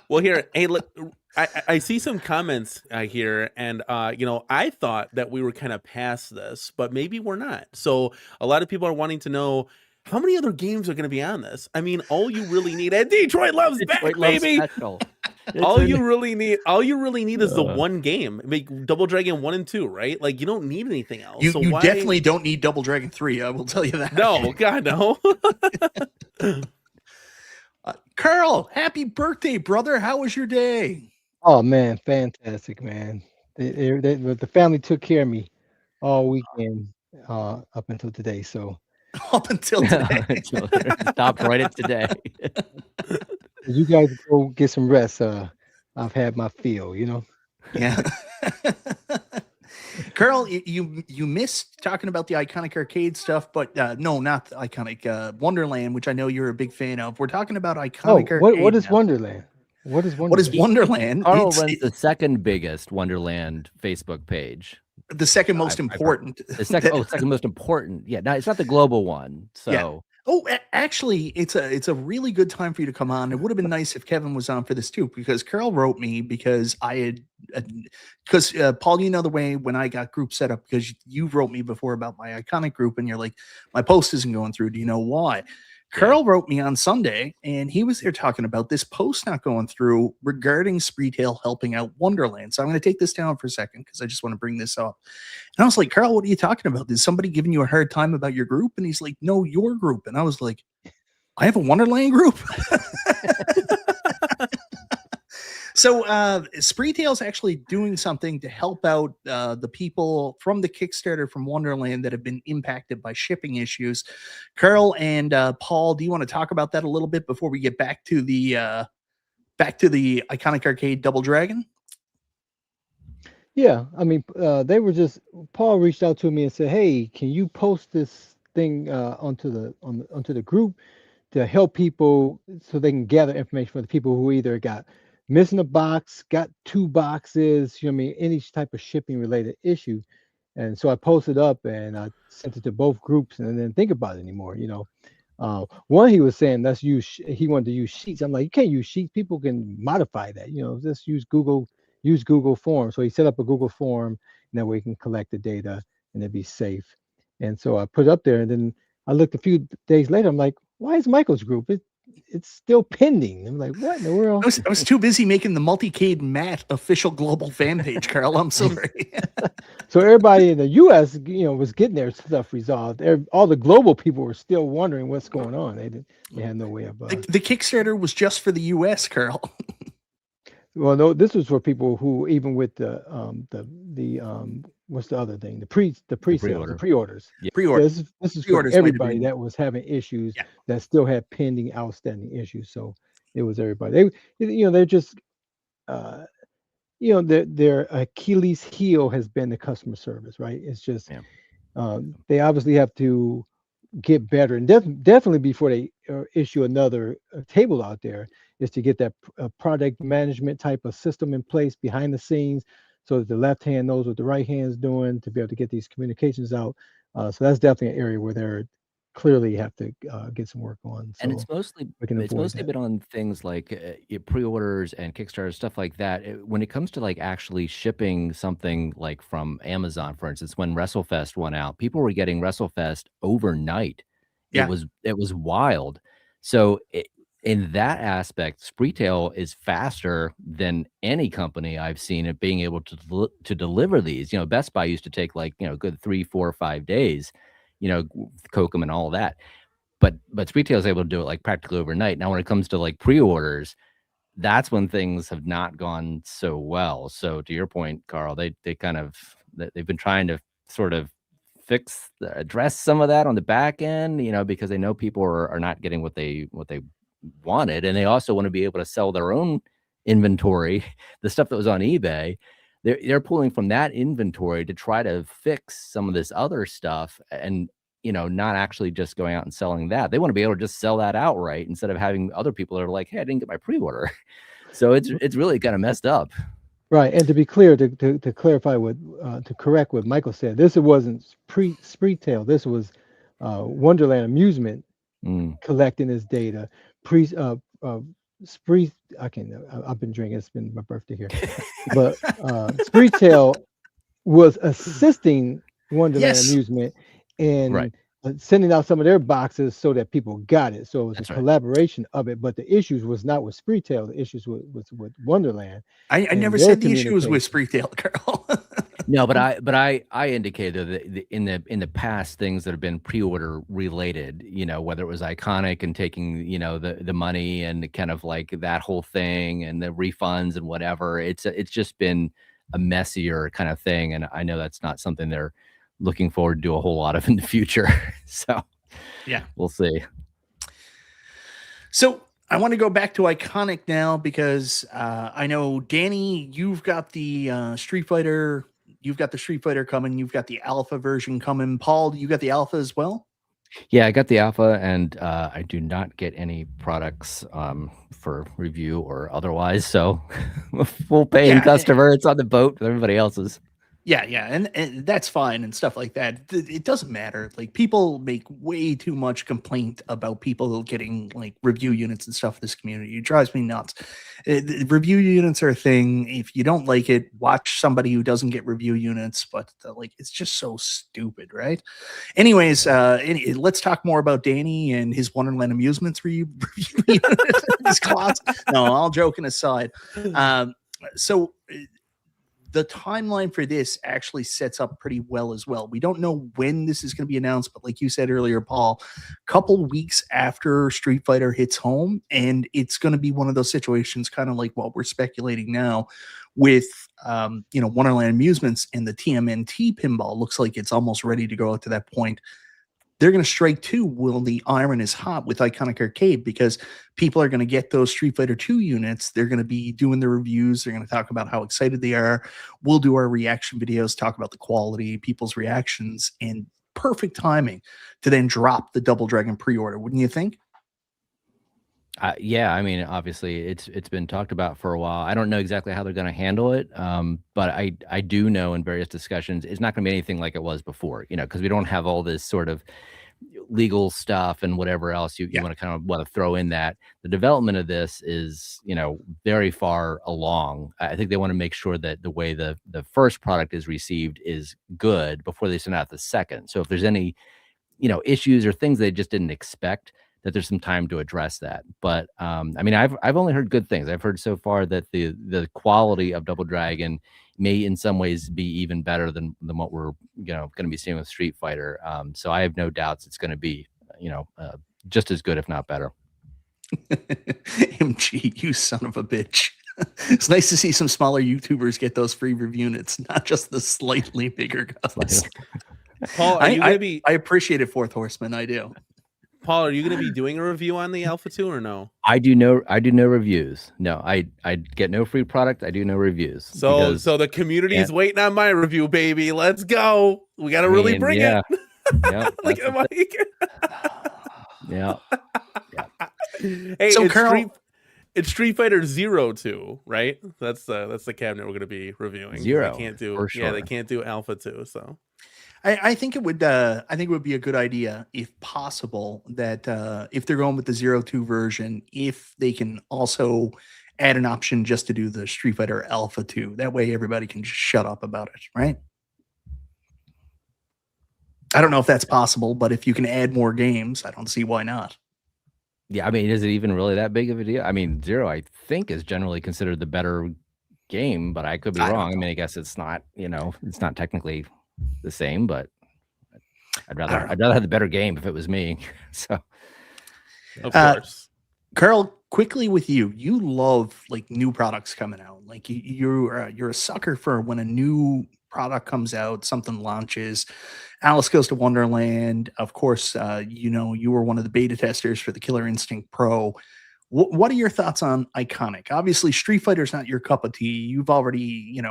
Well, here, hey, look, I see some comments here, and I thought that we were kind of past this, but maybe we're not. So a lot of people are wanting to know, how many other games are going to be on this? I mean, all you really need at Detroit Loves back, baby. Special. all you really need is the one game. Make Double Dragon 1 and 2, right? Like you don't need anything else. You, so you why... definitely don't need Double Dragon 3. I will tell you that. No, God, no. Carl, happy birthday, brother. How was your day? Oh man, fantastic, man. The family took care of me all weekend up until today. So Up until today. Stopped right at today. you guys go get some rest. I've had my fill, you know. Yeah. Carl, you missed talking about the iconic arcade stuff, but no, not the iconic Wonderland, which I know you're a big fan of. We're talking about iconic arcade. What is now. Wonderland? What is Wonderland? What is Wonderland? Carl runs the second biggest Wonderland Facebook page. The second most important. The second most important. Yeah, no, it's not the global one. So. Yeah. Oh, actually, it's a really good time for you to come on. It would have been nice if Kevin was on for this too, because Carol wrote me because Paul, you know the way when I got group set up, because you wrote me before about my iconic group, and you're like, my post isn't going through. Do you know why? Carl wrote me on Sunday, and he was there talking about this post not going through regarding Spreetail helping out Wonderland. So I'm going to take this down for a second because I just want to bring this up. And I was like, Carl, what are you talking about? Is somebody giving you a hard time about your group? And he's like, no, your group. And I was like, I have a Wonderland group? So Spreetail's actually doing something to help out the people from the Kickstarter from Wonderland that have been impacted by shipping issues. Carl and Paul, do you want to talk about that a little bit before we get back to the iconic arcade Double Dragon? Yeah, I mean, they were just Paul reached out to me and said, "Hey, can you post this thing onto the group to help people so they can gather information for the people who either got missing a box, got 2 boxes, you know what I mean, any type of shipping related issue." And so I posted up and I sent it to both groups and didn't think about it anymore, you know. One, he was saying he wanted to use Sheets. I'm like, you can't use Sheets. People can modify that, you know, just use Google Forms. So he set up a Google form, and that way he can collect the data and it'd be safe. And so I put it up there, and then I looked a few days later, I'm like, why is Michael's group? It's still pending. I'm like, what in the world? I was too busy making the Multicade Matt official global fan page, Carl. I'm sorry. So everybody in the U.S., you know, was getting their stuff resolved. All the global people were still wondering what's going on. They had no way of. The Kickstarter was just for the U.S., Carl. Well, no, this was for people who, even with the what's the other thing? The pre-orders. Yeah. This is for everybody that was having issues that still had pending outstanding issues. So it was everybody. They're just their Achilles heel has been the customer service, right? It's just they obviously have to get better, and definitely before they issue another table out there, is to get that product management type of system in place behind the scenes, so that the left hand knows what the right hand is doing to be able to get these communications out. So that's definitely an area where they're clearly have to get some work on. So and it's mostly been on things like pre-orders and Kickstarter, stuff like that. When it comes to like actually shipping something like from Amazon, for instance, when WrestleFest went out, people were getting WrestleFest overnight. It was wild. So in that aspect, Spreetail is faster than any company I've seen at being able to deliver these. You know, Best Buy used to take like, you know, good 3, 4, 5 days, you know, Kokum and all that. But Spreetail is able to do it like practically overnight. Now, when it comes to like pre-orders, that's when things have not gone so well. So to your point, Carl, they've been trying to sort of address some of that on the back end, you know, because they know people are not getting what they wanted, and they also want to be able to sell their own inventory, the stuff that was on eBay. They're pulling from that inventory to try to fix some of this other stuff, and you know, not actually just going out and selling that. They want to be able to just sell that outright instead of having other people that are like, hey, I didn't get my pre-order. So it's really kind of messed up. Right. And to be clear, to clarify to correct what Michael said, this wasn't Spreetail. This was Wonderland Amusement collecting this data. I've been drinking. It's been my birthday here, but Spreetail was assisting Wonderland Amusement in sending out some of their boxes so that people got it. So it was That's a right. collaboration of it. But the issues was not with Spreetail. The issues was with Wonderland. I and never their said the issue was with communication. Spreetail, Carl. No, but I indicated that in the past things that have been pre-order related, whether it was Iconic and taking, the money and kind of like that whole thing and the refunds and whatever, it's just been a messier kind of thing, and I know that's not something they're looking forward to do a whole lot of in the future. So Yeah. we'll see. So I want to go back to Iconic now because I know, Danny, you've got the Street Fighter. You've got the Street Fighter coming. You've got the alpha version coming. Paul, you got the alpha as well? Yeah, I got the alpha, and I do not get any products for review or otherwise. So, full paying Yeah, customer. It's on the boat with everybody else's. Yeah, and that's fine and stuff like that. It doesn't matter. Like, people make way too much complaint about people getting like review units and stuff in this community. It drives me nuts. Review units are a thing. If you don't like it, watch somebody who doesn't get review units. But like, it's just so stupid, right? Anyways, let's talk more about Danny and his Wonderland Amusements review unit. His class. No, all joking aside. So the timeline for this actually sets up pretty well as well. We don't know when this is going to be announced, but like you said earlier, Paul, a couple weeks after Street Fighter hits home, and it's going to be one of those situations, kind of like what we're speculating now with, Wonderland Amusements and the TMNT pinball. Looks like it's almost ready to go out to that point. They're going to strike too while the iron is hot with Iconic Arcade, because people are going to get those Street Fighter 2 units. They're going to be doing the reviews. They're going to talk about how excited they are. We'll do our reaction videos, talk about the quality, people's reactions, and perfect timing to then drop the Double Dragon pre-order, wouldn't you think? Yeah, I mean, obviously, it's been talked about for a while. I don't know exactly how they're going to handle it, but I do know in various discussions it's not going to be anything like it was before, because we don't have all this sort of legal stuff and whatever else you want to kind of want to throw in that. The development of this is, very far along. I think they want to make sure that the way the first product is received is good before they send out the second. So if there's any, issues or things they just didn't expect, that there's some time to address that. But I mean, I've only heard good things. I've heard so far that the quality of Double Dragon may in some ways be even better than what we're going to be seeing with Street Fighter. So I have no doubts it's going to be just as good, if not better. MG, you son of a bitch. It's nice to see some smaller YouTubers get those free review units, not just the slightly bigger guys. Paul, are you going to be? I appreciate it, Fourth Horseman. I do. Paul, are you going to be doing a review on the Alpha 2 or no? I do no reviews. No, I get no free product. I do no reviews. So the community is waiting on my review, baby. Let's go. We got to really bring it. Yeah. Look at Mike. Yeah. Hey, so it's Street Fighter 2, right? That's the cabinet we're going to be reviewing. 0. They can't do. For sure. Yeah, they can't do Alpha 2. So. I think it would be a good idea, if possible, that if they're going with the 0-2 version, if they can also add an option just to do the Street Fighter Alpha 2. That way everybody can just shut up about it, right? I don't know if that's possible, but if you can add more games, I don't see why not. Yeah, I mean, is it even really that big of a deal? I mean, 0, I think, is generally considered the better game, but I could be wrong. I mean, I guess it's not, it's not technically the same, but I'd rather have the better game if it was me. So, of course, Carl, quickly with you love like new products coming out. Like you're a sucker for when a new product comes out, something launches. Alice Goes to Wonderland, of course. You were one of the beta testers for the Killer Instinct Pro. What are your thoughts on Iconic? Obviously, Street Fighter's not your cup of tea. You've already,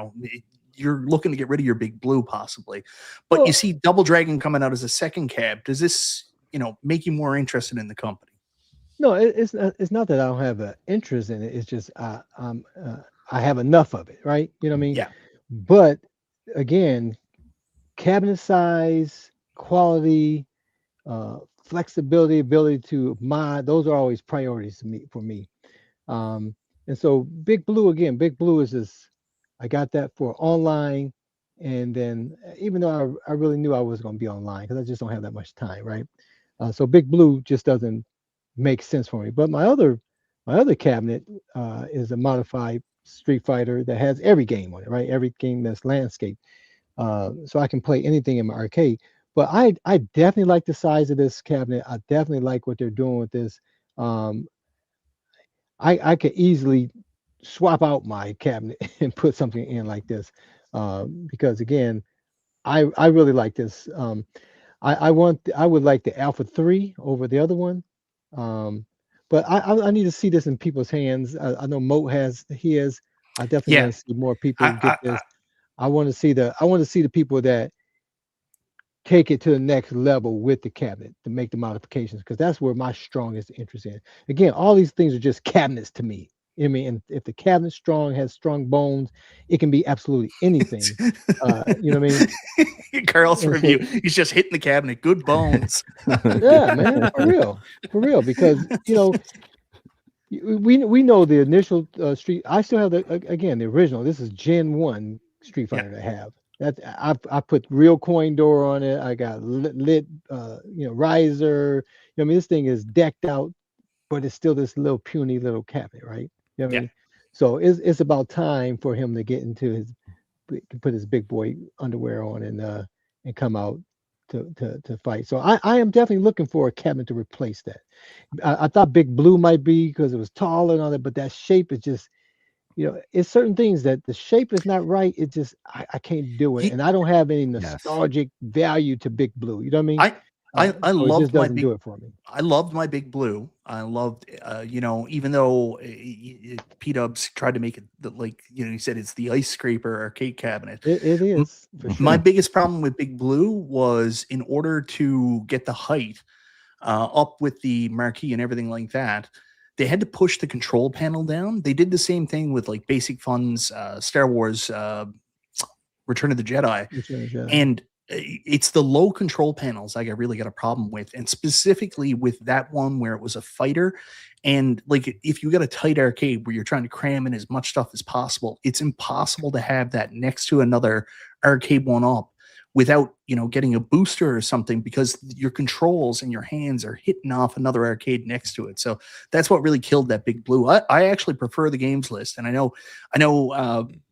you're looking to get rid of your Big Blue possibly, but you see Double Dragon coming out as a second cab. Does this, make you more interested in the company? No, it's not that I don't have an interest in it. It's just I have enough of it, right? You know what I mean? Yeah. But again, cabinet size, quality, flexibility, ability to mod, those are always priorities for me. And so Big Blue is just, I got that for online And then even though I really knew I was going to be online because I just don't have that much time, right? So Big Blue just doesn't make sense for me. But my other cabinet is a modified Street Fighter that has every game on it, right? Every game that's landscape, so I can play anything in my arcade. But I definitely like the size of this cabinet. I definitely like what they're doing with this. Um, I could easily swap out my cabinet and put something in like this, because again, I really like this. I would like the Alpha 3 over the other one. Um, but I need to see this in people's hands. I know Moat has his. I definitely Yeah, want to see more people get I this. I want to see the people that take it to the next level with the cabinet to make the modifications, because that's where my strongest interest in. Again, all these things are just cabinets to me. I mean, and if the cabinet's strong, has strong bones, it can be absolutely anything. You know what I mean? Carl's And so, review. He's just hitting the cabinet. Good bones. yeah, man, for real, because we know the initial Street. I still have again the original. This is Gen 1 Street Yeah. Fighter to have. That I put real coin door on it. I got lit riser. I mean, this thing is decked out, but it's still this little puny little cabinet, right? You know what I Yeah. mean? So it's about time for him to get into his put his big boy underwear on and come out to fight. So I am definitely looking for a cabinet to replace that. I thought Big Blue might be because it was tall and all that, but that shape is just, it's certain things that the shape is not right. It just I can't do it, Ye- and I don't have any Yes. nostalgic value to Big Blue. You know what I mean? I So it just loved my doesn't do it for me. I loved my Big Blue. I loved, even though P-Dubs tried to make it like, he said it's the ice scraper arcade cabinet. It is for sure. My biggest problem with Big Blue was in order to get the height up with the marquee and everything like that, they had to push the control panel down. They did the same thing with like Basic Fun's Star Wars Return of the Jedi. Return of the Jedi. And it's the low control panels I really got a problem with, and specifically with that one where it was a fighter. And like, if you got a tight arcade where you're trying to cram in as much stuff as possible, it's impossible to have that next to another Arcade1Up without, getting a booster or something, because your controls and your hands are hitting off another arcade next to it. So that's what really killed that Big Blue. I actually prefer the games list, and I know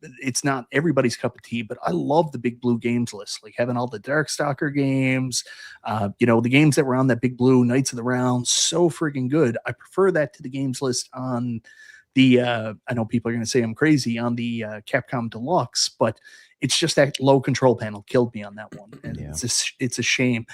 it's not everybody's cup of tea, but I love the Big Blue games list, like having all the Darkstalker games, the games that were on that Big Blue, Knights of the Round, so freaking good. I prefer that to the games list on the I know people are going to say I'm crazy on the Capcom Deluxe, but it's just that low control panel killed me on that one, and Yeah. it's a shame.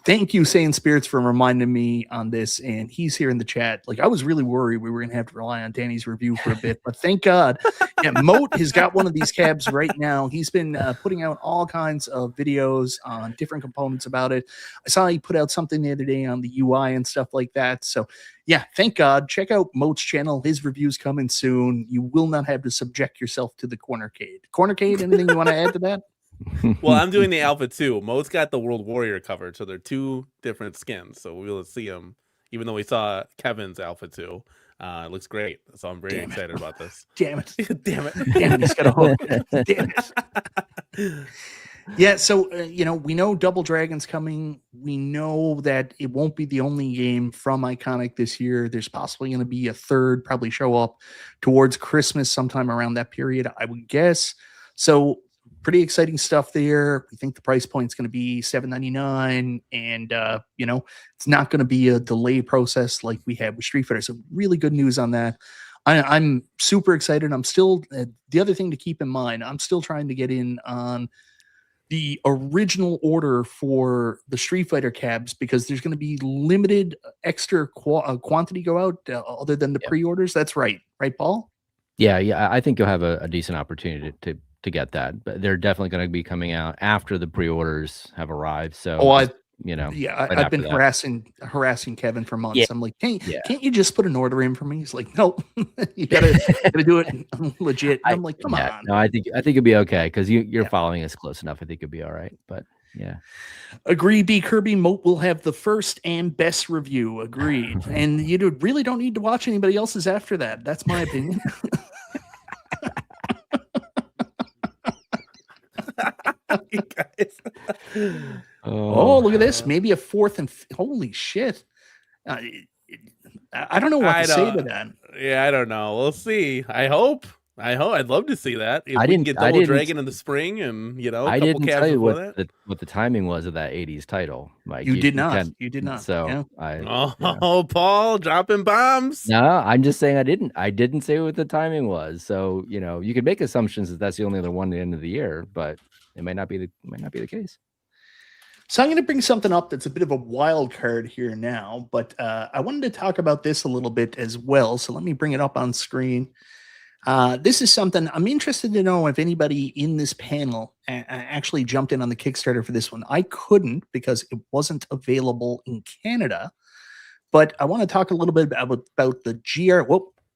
Thank you, Saiyan Spirits, for reminding me on this. And he's here in the chat. Like, I was really worried we were going to have to rely on Danny's review for a bit, but thank God. Yeah, Moat has got one of these cabs right now. He's been putting out all kinds of videos on different components about it. I saw he put out something the other day on the UI and stuff like that. So, yeah, thank God. Check out Moat's channel. His review's coming soon. You will not have to subject yourself to the Cornercade. Cornercade, anything you want to add to that? Well, I'm doing the Alpha 2. Mo's got the World Warrior covered, so they're two different skins. So we'll see them, even though we saw Kevin's Alpha 2. It looks great. So I'm very excited about this. Damn it. Damn it. Damn it. He's got a hook. Damn it. Yeah, so, we know Double Dragon's coming. We know that it won't be the only game from Iconic this year. There's possibly going to be a third, probably show up towards Christmas sometime around that period, I would guess. So, pretty exciting stuff there. We think the price point is going to be $7.99, and it's not going to be a delay process like we had with Street Fighter. So really good news on that. I'm super excited. I'm still the other thing to keep in mind, I'm still trying to get in on the original order for the Street Fighter cabs, because there's going to be limited extra quantity go out other than the pre-orders. That's right, Paul? Yeah, I think you'll have a decent opportunity to get that, but they're definitely going to be coming out after the pre-orders have arrived. So, I've right been harassing Kevin for months. Yeah. I'm like, can't you just put an order in for me? He's like, nope, you gotta do it legit. I'm like, come on. No, I think it'll be okay, because you're following us close enough. I think it'll be all right. But yeah, agree. B Kirby Moat will have the first and best review. Agreed. And you really don't need to watch anybody else's after that. That's my opinion. You guys. Oh, look at this. Maybe a fourth and holy shit. Uh, I don't know what to say to that. Yeah, I don't know. We'll see. I hope. I'd love to see that. If I we can didn't. get I Double didn't. Dragon in the spring, and a I couple didn't tell cabs you before what that. the timing was of that '80s title, Mike. You did not. Can, You did not. So Yeah. Oh, Paul dropping bombs. No, I'm just saying I didn't. I didn't say what the timing was. So you could make assumptions that that's the only other one at the end of the year, but it might not be the case. So I'm going to bring something up that's a bit of a wild card here now, but I wanted to talk about this a little bit as well. So let me bring it up on screen. This is something I'm interested to know if anybody in this panel actually jumped in on the Kickstarter for this one. I couldn't because it wasn't available in Canada, but I want to talk a little bit about the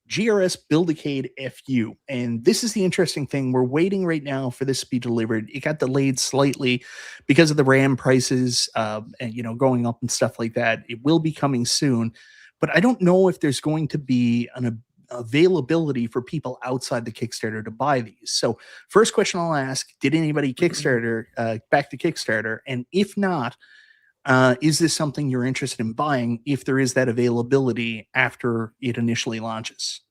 GRS build-a-cade FU. And this is the interesting thing. We're waiting right now for this to be delivered. It got delayed slightly because of the RAM prices and going up and stuff like that. It will be coming soon, but I don't know if there's going to be an availability for people outside the Kickstarter to buy these. So first question I'll ask, did anybody Kickstarter back to Kickstarter? And if not, is this something you're interested in buying if there is that availability after it initially launches?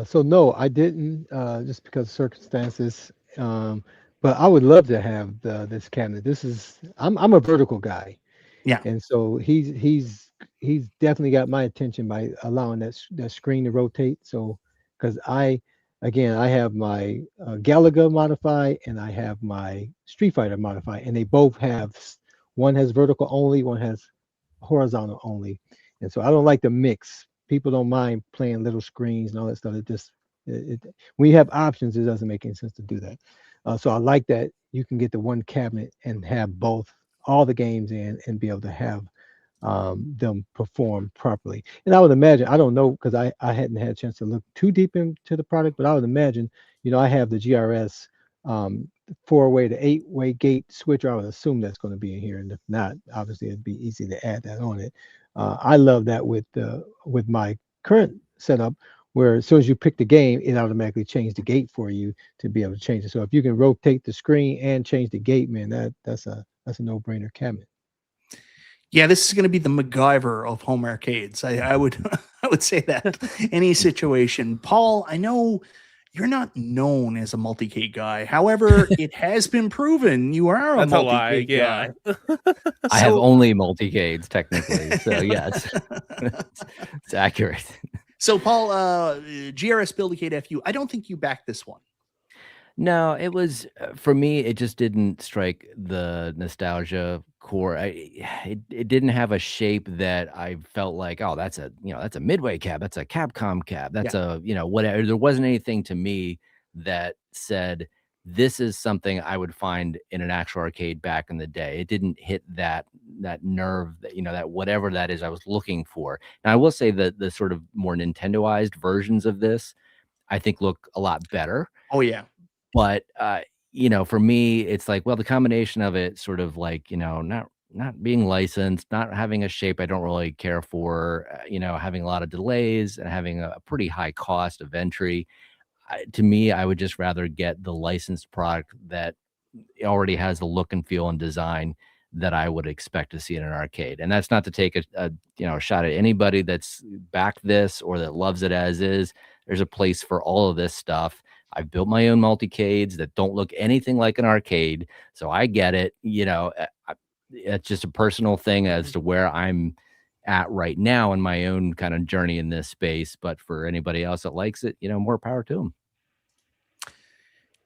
So no, I didn't, just because of circumstances. But I would love to have this cabinet. I'm a vertical guy. Yeah. And so he's definitely got my attention by allowing that screen to rotate. So because I have my Galaga modify and I have my Street Fighter modify, and they both have, one has vertical only, one has horizontal only. And so I don't like the mix. People don't mind playing little screens and all that stuff. When you have options, it doesn't make any sense to do that. So I like that you can get the one cabinet and have all the games in and be able to have them perform properly. And I would imagine, I don't know, because I hadn't had a chance to look too deep into the product, but I would imagine, I have the GRS 4-way to 8-way gate switcher. I would assume that's going to be in here, and if not, obviously it'd be easy to add that on it. I love that with my current setup, where as soon as you pick the game, it automatically changes the gate for you to be able to change it. So if you can rotate the screen and change the gate, man, that's a no-brainer cabinet. Yeah, this is going to be the MacGyver of home arcades. I would I would say that any situation. Paul, I know you're not known as a multi-cade guy. However, it has been proven you are a multi-cade guy. I have only multi-cades technically, so yes, it's accurate. So, Paul, GRS build-a-cade FU, I don't think you backed this one. No, it was for me. It just didn't strike the nostalgia core. It didn't have a shape that I felt like, oh, that's a Midway cab, that's a Capcom cab, that's a whatever. There wasn't anything to me that said this is something I would find in an actual arcade back in the day. It didn't hit that nerve that that whatever that is I was looking for. Now I will say that the sort of more Nintendoized versions of this, I think, look a lot better. Oh yeah. But, for me, it's like, well, the combination of it sort of like, not being licensed, not having a shape I don't really care for, having a lot of delays and having a pretty high cost of entry. To me, I would just rather get the licensed product that already has the look and feel and design that I would expect to see in an arcade. And that's not to take a shot at anybody that's backed this or that loves it as is. There's a place for all of this stuff. I've built my own multi-cades that don't look anything like an arcade, so I get it. It's just a personal thing as to where I'm at right now in my own kind of journey in this space. But for anybody else that likes it, more power to them.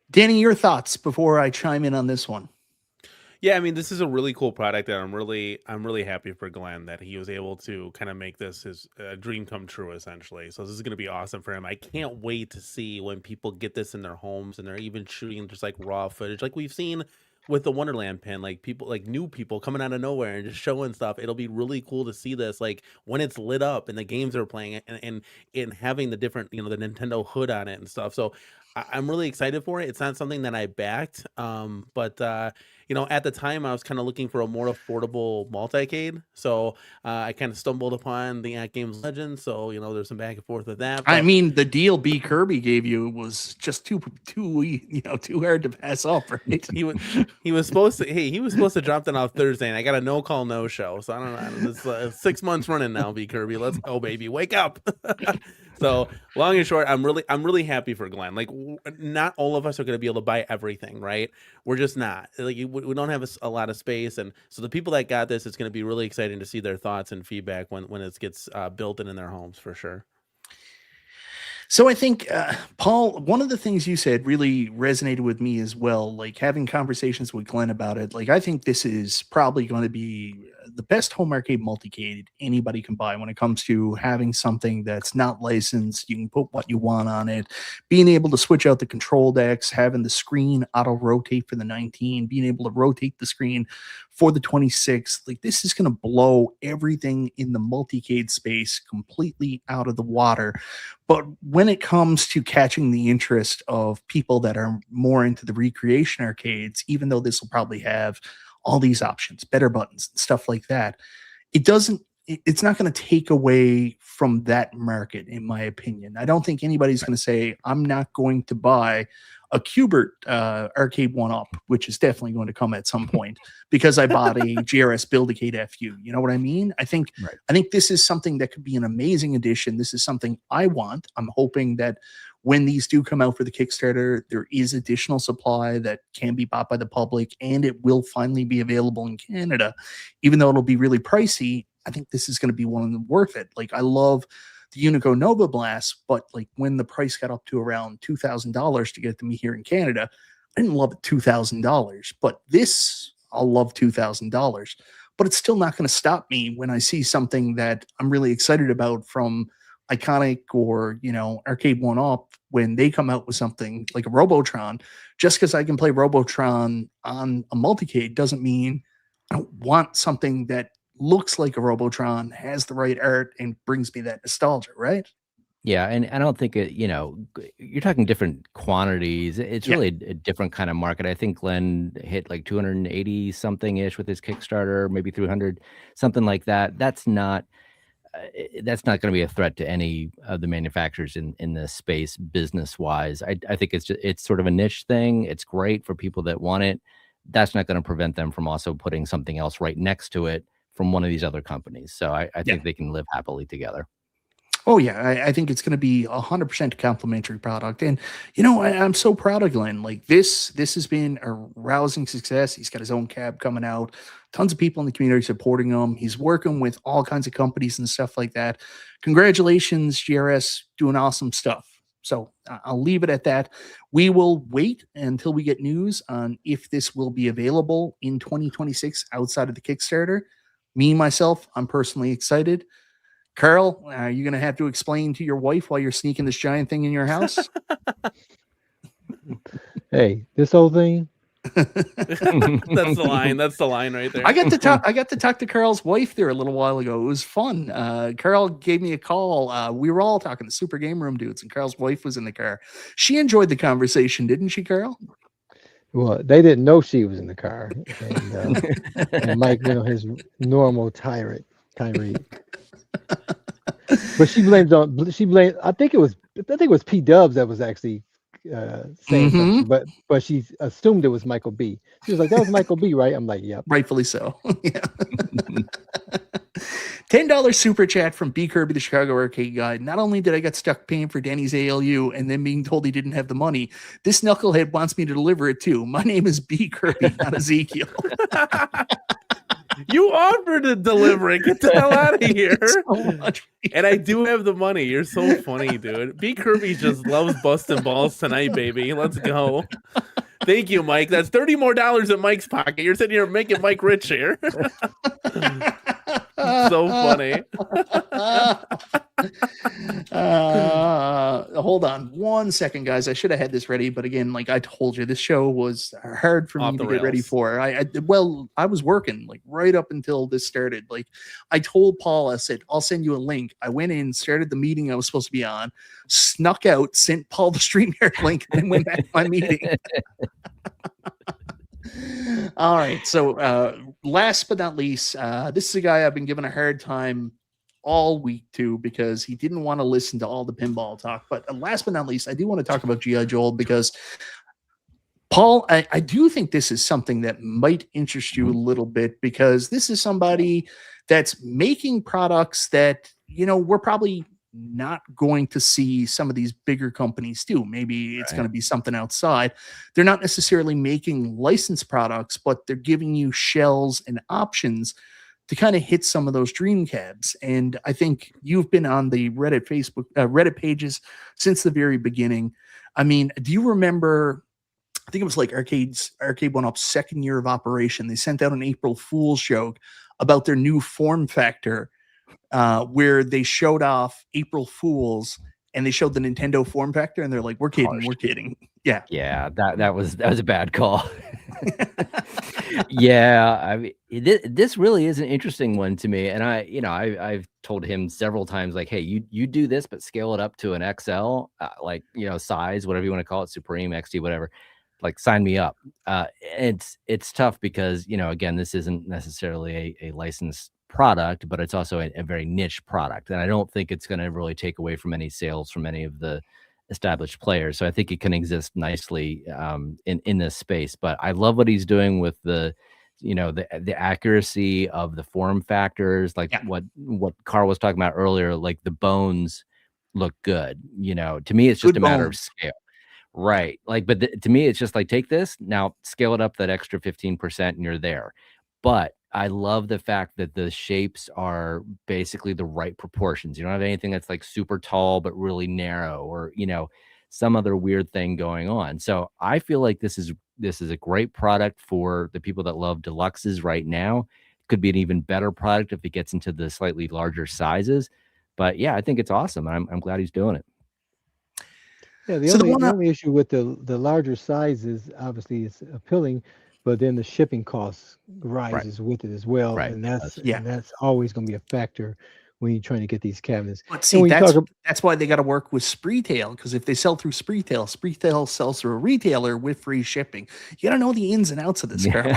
Danny, your thoughts before I chime in on this one? Yeah, I mean, this is a really cool product, and I'm really happy for Glenn that he was able to kind of make this his dream come true, essentially. So this is going to be awesome for him. I can't wait to see when people get this in their homes and they're even shooting just like raw footage, like we've seen with the Wonderland pin, like people, like new people coming out of nowhere and just showing stuff. It'll be really cool to see this, like when it's lit up and the games are playing and having the different, the Nintendo hood on it and stuff. So I'm really excited for it. It's not something that I backed, but at the time I was kind of looking for a more affordable multi-cade, so I kind of stumbled upon the AtGames Legends. So there's some back and forth with that. I But mean, the deal B Kirby gave you was just too hard to pass up, right? he was supposed to he was supposed to drop that off Thursday, and I got a no call no show. So I don't know. This 6 months running now, B Kirby. Let's go, baby. Wake up. So long and short, I'm really happy for Glenn. Like, not all of us are going to be able to buy everything, right? We're just not. Like, we don't have a lot of space, and so the people that got this, it's going to be really exciting to see their thoughts and feedback when it gets built in their homes for sure. So I think, Paul, one of the things you said really resonated with me as well, like having conversations with Glenn about it. Like, I think this is probably going to be the best home arcade multicade anybody can buy when it comes to having something that's not licensed. You can put what you want on it, being able to switch out the control decks, having the screen auto rotate for the 19, being able to rotate the screen for the 26. Like, this is going to blow everything in the multicade space completely out of the water. But when it comes to catching the interest of people that are more into the recreation arcades, even though this will probably have all these options, better buttons and stuff like that, it's not going to take away from that market, in my opinion. I don't think anybody's going to say, I'm not going to buy a Qbert Arcade1Up, which is definitely going to come at some point, because I bought a GRS build-a-cade FU. You know what I mean? I think this is something that could be an amazing addition. This is something I want. I'm hoping that when these do come out for the Kickstarter, there is additional supply that can be bought by the public, and it will finally be available in Canada, even though it'll be really pricey. I think this is going to be one of them worth it. Like, I love the Unico Nova Blast, but like when the price got up to around $2,000 to get to me here in Canada, I didn't love it $2,000, but this I'll love $2,000. But it's still not going to stop me when I see something that I'm really excited about from Iconic or Arcade1Up when they come out with something like a Robotron. Just because I can play Robotron on a multicade doesn't mean I don't want something that looks like a Robotron, has the right art, and brings me that nostalgia, right? Yeah, and I don't think you're talking different quantities. It's really a different kind of market. I think Glenn hit like 280 something ish with his Kickstarter, maybe 300, something like that. That's not going to be a threat to any of the manufacturers in this space business wise. I think it's sort of a niche thing. It's great for people that want it. That's not going to prevent them from also putting something else right next to it from one of these other companies. So I think they can live happily together. Oh yeah, I think it's going to be 100% complimentary product, and I'm so proud of Glenn. Like this has been a rousing success. He's got his own cab coming out. Tons of people in the community supporting him. He's working with all kinds of companies and stuff like that. Congratulations, GRS, doing awesome stuff. So I'll leave it at that. We will wait until we get news on if this will be available in 2026 outside of the Kickstarter. Me, myself, I'm personally excited. Carl, are you going to have to explain to your wife why you're sneaking this giant thing in your house? Hey, this whole thing. That's the line. That's the line right there. I got to talk to Carl's wife there a little while ago. It was fun. Carl gave me a call. We were all talking to Super Game Room dudes, and Carl's wife was in the car. She enjoyed the conversation, didn't she, Carl? Well, they didn't know she was in the car, and Mike went on his normal tirade. But she blamed. I think it was P Dubs that was actually saying something, but she assumed it was Michael B. She was like, "That was Michael B, right?" I'm like, "Yep." Rightfully so. Yeah. $10 super chat from B Kirby, the Chicago Arcade Guy. Not only did I get stuck paying for Danny's ALU and then being told he didn't have the money, this knucklehead wants me to deliver it too. My name is B Kirby, not Ezekiel. You offered to deliver it. Get the hell out of here. So much. And I do have the money. You're so funny, dude. B Kirby just loves busting balls tonight, baby. Let's go. Thank you, Mike. That's $30 more in Mike's pocket. You're sitting here making Mike rich here. So funny. Hold on 1 second, guys. I should have had this ready, but again, like I told you, this show was hard for Off me the to get ready rails. for. I was working like right up until this started. Like I told Paul, I said, I'll send you a link. I went in, started the meeting I was supposed to be on, snuck out, sent Paul the StreamYard link, and then went back to my meeting. All right. So last but not least, this is a guy I've been giving a hard time all week to because he didn't want to listen to all the pinball talk. But last but not least, I do want to talk about G.I. Joel because Paul, I do think this is something that might interest you a little bit because this is somebody that's making products that, you know, we're probably not going to see some of these bigger companies do. Maybe it's going to be something outside. They're not necessarily making licensed products, but they're giving you shells and options to kind of hit some of those dream cabs. And I think you've been on the Reddit, Facebook, Reddit pages since the very beginning. I mean, do you remember, I think it was like Arcade1Up's second year of operation. They sent out an April Fool's joke about their new form factor, where they showed off April Fools and they showed the Nintendo form factor, and they're like, "We're kidding, we're kidding." Yeah, yeah, that was a bad call. Yeah, I mean, this really is an interesting one to me, and I've told him several times, like, hey, you do this, but scale it up to an XL, like, size, whatever you want to call it, Supreme, XD, whatever. Like, sign me up. It's tough because, again, this isn't necessarily a licensed product, but it's also a very niche product, and I don't think it's going to really take away from any sales from any of the established players. So I think it can exist nicely in this space. But I love what he's doing with the accuracy of the form factors, like what Carl was talking about earlier. Like the bones look good. To me, it's just a matter of scale. Right. Like, but to me, it's just like, take this now, scale it up that extra 15% and you're there. But I love the fact that the shapes are basically the right proportions. You don't have anything that's like super tall, but really narrow, or, some other weird thing going on. So I feel like this is a great product for the people that love deluxes right now. Could be an even better product if it gets into the slightly larger sizes. But yeah, I think it's awesome. I'm glad he's doing it. Yeah, the only issue with the larger sizes, obviously, it's appealing, but then the shipping costs rises with it as well, and that's always going to be a factor when you're trying to get these cabinets. But see, that's why they got to work with Spreetail, because if they sell through Spreetail sells through a retailer with free shipping. You got to know the ins and outs of this, Carol.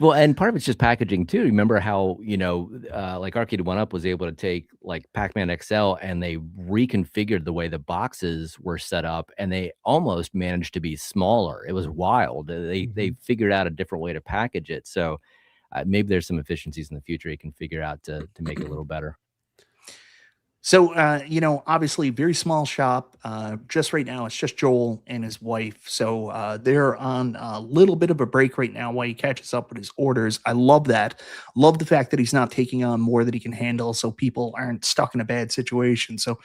Well, and part of it's just packaging too. Remember how, like Arcade1Up was able to take like Pac-Man XL and they reconfigured the way the boxes were set up, and they almost managed to be smaller. It was wild. They figured out a different way to package it. So maybe there's some efficiencies in the future you can figure out to make it a little better. So, obviously very small shop. Just right now, it's just Joel and his wife. So they're on a little bit of a break right now while he catches up with his orders. I love that. Love the fact that he's not taking on more that he can handle, so people aren't stuck in a bad situation. So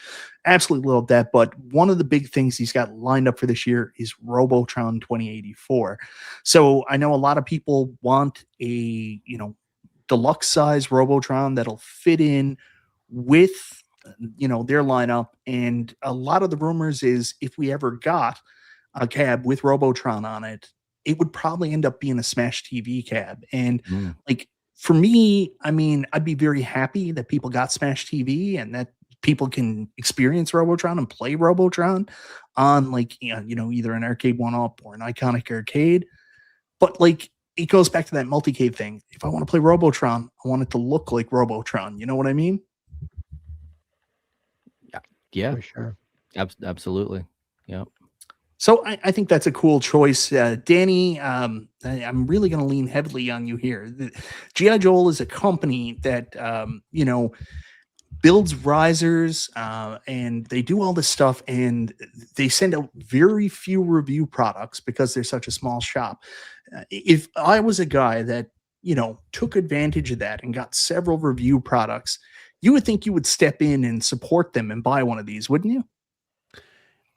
absolutely love that. But one of the big things he's got lined up for this year is Robotron 2084. So I know a lot of people want a, deluxe size Robotron that'll fit in with their lineup. And a lot of the rumors is if we ever got a cab with Robotron on it, it would probably end up being a Smash TV cab. And like for me, I mean, I'd be very happy that people got Smash TV and that people can experience Robotron and play Robotron on like, either an Arcade1Up or an Iconic Arcade. But like, it goes back to that multi-cade thing. If I want to play Robotron, I want it to look like Robotron. You know what I mean? Yeah, for sure. Absolutely. Yeah. So I think that's a cool choice. Danny, I'm really going to lean heavily on you here. G.I. Joel is a company that, builds risers and they do all this stuff, and they send out very few review products because they're such a small shop. If I was a guy that, took advantage of that and got several review products, you would think you would step in and support them and buy one of these, wouldn't you?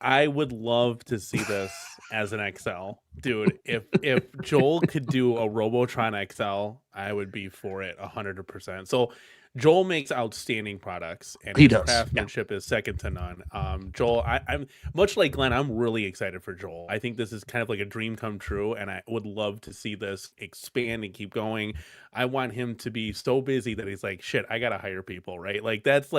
I would love to see this as an XL. Dude, if Joel could do a Robotron XL, I would be for it 100%. So Joel makes outstanding products, and He his does, yeah. craftsmanship is second to none. Joel, I'm much like Glenn. I'm really excited for Joel. I think this is kind of like a dream come true, and I would love to see this expand and keep going. I want him to be so busy that he's like, shit, I gotta hire people, right? Like that's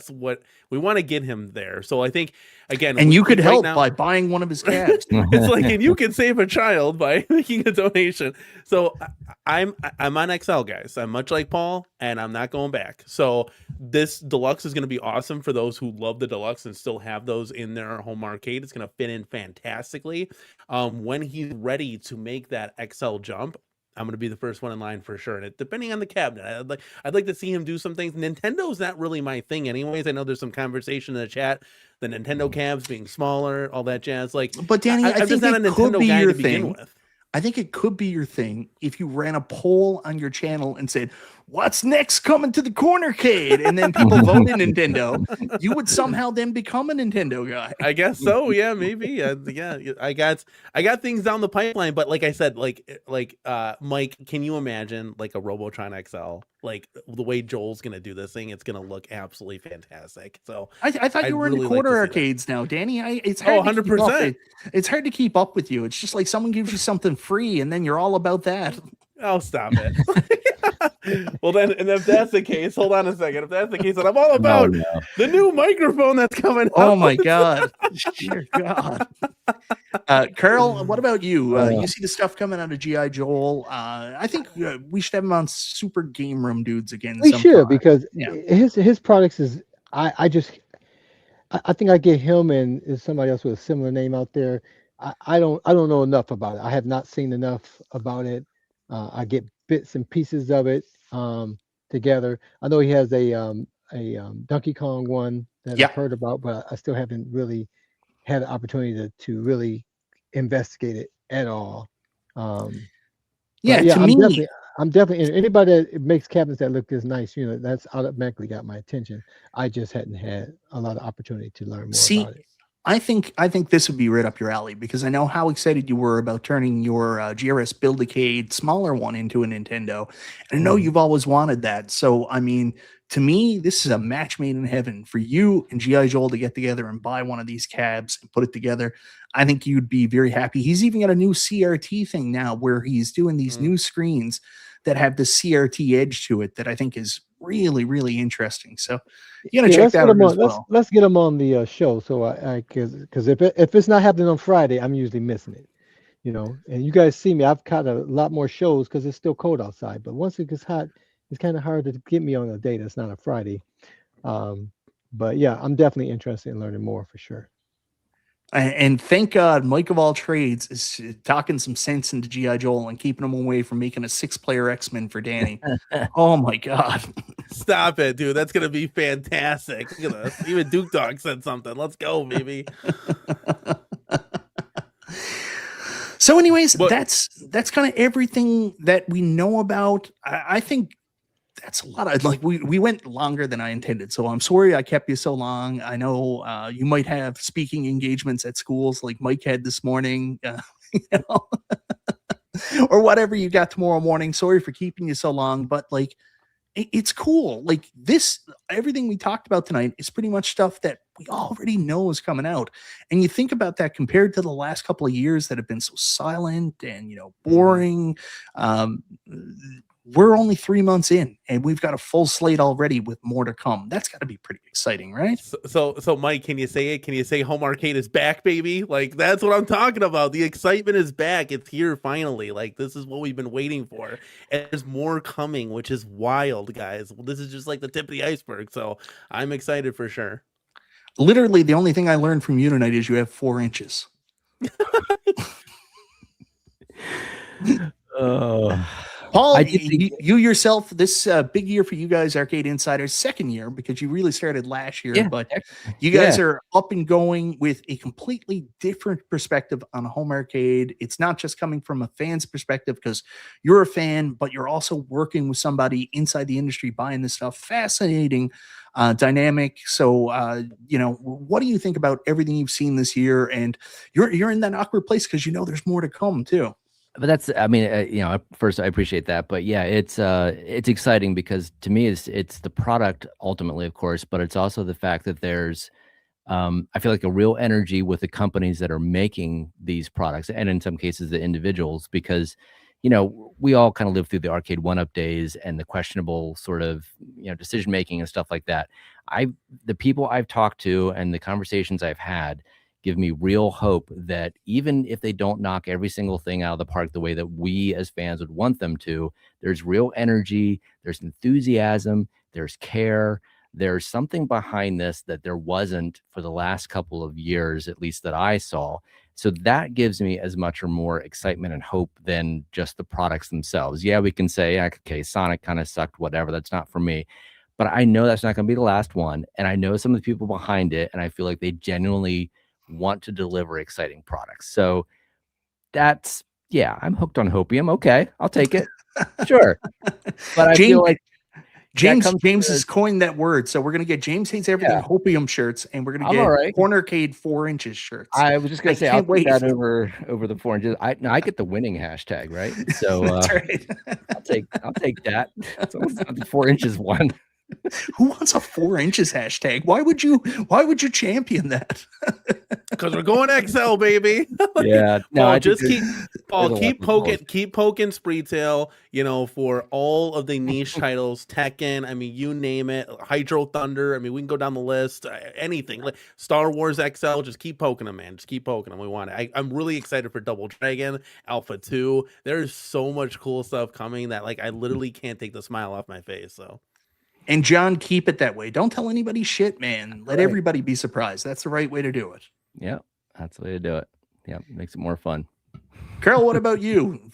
what we want to get him there. So I think again, And you could right help now, by buying one of his cabs. it's like, and you can save a child by making a donation. So I'm on XL, guys. I'm much like Paul, and I'm not going back. So this deluxe is going to be awesome for those who love the deluxe and still have those in their home arcade. It's going to fit in fantastically. When he's ready to make that XL jump, I'm going to be the first one in line for sure. And it, depending on the cabinet, I'd like to see him do some things. Nintendo's not really my thing anyways. I know there's some conversation in the chat, the Nintendo cabs being smaller, all that jazz. Like, But Danny, I I'm think just not a it could Nintendo be guy your to begin thing. with. I think it could be your thing if you ran a poll on your channel and said, what's next coming to the cornercade? And then people voted Nintendo. You would somehow then become a Nintendo guy. I guess so. Yeah, maybe. Yeah, I got things down the pipeline, but like I said, Mike, can you imagine like a Robotron XL? Like the way Joel's gonna do this thing, it's gonna look absolutely fantastic. So I thought I'd you were really into like to quarter see that. arcades now, Danny. It's hard. 100%. It's hard to keep up with you. It's just like someone gives you something free, and then you're all about that. Oh, stop it. Well, then, and if that's the case, hold on a second. If that's the case, then I'm all about the new microphone that's coming Oh out. my God. Dear God. Carl, what about you? You see the stuff coming out of G.I. Joel. I think we should have him on Super Game Room Dudes again. We sometime. should, because Yeah. his products is I think I get him and somebody else with a similar name out there. I don't know enough about it. I have not seen enough about it. I get bits and pieces of it together. I know he has a Donkey Kong one that Yeah. I've heard about, but I still haven't really had an opportunity to really investigate it at all. Yeah, yeah, to me, I'm definitely anybody that makes cabinets that look as nice, that's automatically got my attention. I just hadn't had a lot of opportunity to learn more about it. I think this would be right up your alley, because I know how excited you were about turning your GRS build-a-cade smaller one into a Nintendo. And I know you've always wanted that. So, I mean, to me, this is a match made in heaven for you and G.I. Joel to get together and buy one of these cabs and put it together. I think you'd be very happy. He's even got a new CRT thing now where he's doing these new screens that have the CRT edge to it that I think is really, really interesting. So you got to check that out as well. Let's get him on the show. So because if it's not happening on Friday, I'm usually missing it, and you guys see me, I've caught a lot more shows because it's still cold outside, but once it gets hot, it's kind of hard to get me on a day that's not a Friday. But yeah, I'm definitely interested in learning more for sure. And thank God Mike of all trades is talking some sense into G.I. Joel and keeping him away from making a 6-player X-Men for Danny. Oh my God. Stop it, dude. That's going to be fantastic. Look at this. Even Duke Dog said something. Let's go, baby. So anyways, that's kind of everything that we know about. I think that's a lot of, we went longer than I intended, so I'm sorry I kept you so long. I know you might have speaking engagements at schools like Mike had this morning, or whatever you got tomorrow morning. Sorry for keeping you so long, but it's cool. Like this, everything we talked about tonight is pretty much stuff that we already know is coming out. And you think about that compared to the last couple of years that have been so silent and, boring. We're only 3 months in and we've got a full slate already with more to come. That's got to be pretty exciting, right? So Mike, can you say it? Can you say Home Arcade is back, baby? Like, that's what I'm talking about. The excitement is back. It's here finally. Like, this is what we've been waiting for. And there's more coming, which is wild, guys. This is just like the tip of the iceberg. So I'm excited for sure. Literally, the only thing I learned from you tonight is you have 4 inches. Paul, I did think, you yourself, this big year for you guys, Arcade Insider's second year, because you really started last year, yeah, but technically, you guys are up and going with a completely different perspective on home arcade. It's not just coming from a fan's perspective because you're a fan, but you're also working with somebody inside the industry buying this stuff. Fascinating dynamic. So, what do you think about everything you've seen this year? And you're in that awkward place because there's more to come too. but that's, I mean, first I appreciate that, but yeah, it's exciting because to me it's the product ultimately, of course, but it's also the fact that there's I feel like a real energy with the companies that are making these products, and in some cases the individuals, because we all kind of lived through the Arcade1Up days and the questionable sort of decision making and stuff like that. The people I've talked to and the conversations I've had give me real hope that even if they don't knock every single thing out of the park the way that we as fans would want them to, there's real energy, there's enthusiasm, there's care. There's something behind this that there wasn't for the last couple of years, at least that I saw. So that gives me as much or more excitement and hope than just the products themselves. Yeah, we can say, okay, Sonic kind of sucked, whatever. That's not for me. But I know that's not going to be the last one. And I know some of the people behind it, and I feel like they genuinely want to deliver exciting products. So that's, yeah, I'm hooked on hopium. Okay, I'll take it. Sure. But I feel like James has coined that word, so we're gonna get James Hates Everything hopium shirts, and we're gonna get Cornercade 4 inches shirts. I was just gonna say I'll take that over the 4 inches. I get the winning hashtag, right? So that's right. I'll take that. So it's not the 4 inches one. Who wants a 4 inches hashtag? Why would you champion that? Because we're going XL, baby. Yeah. No, just keep poking Spreetail, for all of the niche titles, Tekken, I mean, you name it, Hydro Thunder, I mean, we can go down the list, anything, like Star Wars XL, just keep poking them, man. Just keep poking them. We want it. I'm really excited for Double Dragon, Alpha 2. There's so much cool stuff coming that, I literally can't take the smile off my face, so. And John, keep it that way. Don't tell anybody shit, man. Let everybody be surprised. That's the right way to do it. Yeah, that's the way to do it. Yeah, makes it more fun. Carol, what about you?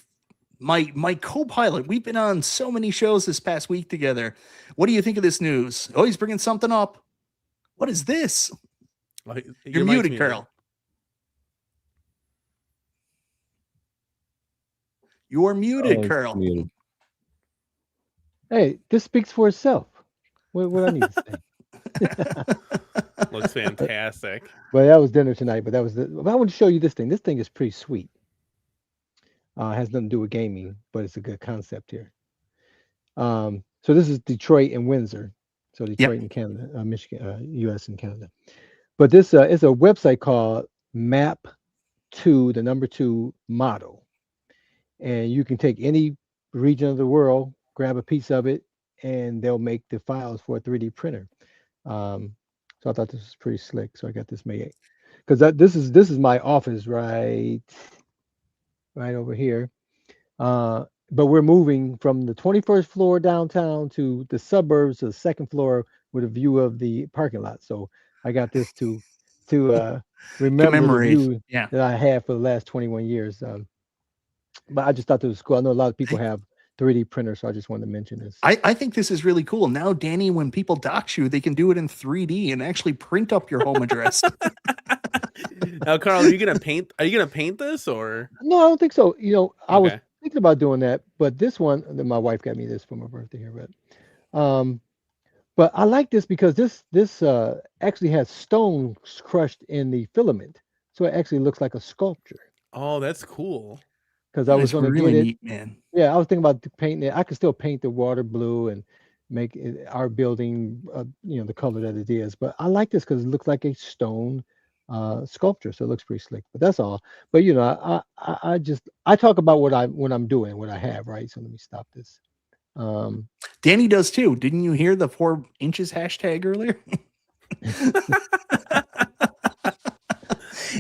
My co-pilot. We've been on so many shows this past week together. What do you think of this news? Oh, he's bringing something up. What is this? You're muted, Carol. You're muted, Carol. Muted. Hey, this speaks for itself. What I need to say. Looks fantastic. Well, that was dinner tonight, but I want to show you this thing. This thing is pretty sweet. Has nothing to do with gaming, but it's a good concept here. So this is Detroit and Windsor. So Detroit and Canada, Michigan, U.S. and Canada. But this is a website called Map2, the number 2 model. And you can take any region of the world, grab a piece of it, and they'll make the files for a 3D printer. So I thought this was pretty slick. So I got this made because this is my office right over here. But we're moving from the 21st floor downtown to the suburbs to the 2nd floor with a view of the parking lot. So I got this to remember the view that I had for the last 21 years. But I just thought this was cool. I know a lot of people have 3D printer, so I just wanted to mention this. I think this is really cool. Now, Danny, when people dox you, they can do it in 3D and actually print up your home address. Now, Carl, are you gonna paint this or? No, I don't think so. I was thinking about doing that, but this one, my wife got me this for my birthday here, but I like this because this actually has stones crushed in the filament, so it actually looks like a sculpture. Oh, that's cool. Because I was going to really get it. Neat, man. Yeah, I was thinking about painting it. I could still paint the water blue and make our building, the color that it is. But I like this because it looks like a stone sculpture, so it looks pretty slick. But that's all. But I talk about what I'm doing, what I have, right? So let me stop this. Danny does too. Didn't you hear the 4 inches hashtag earlier?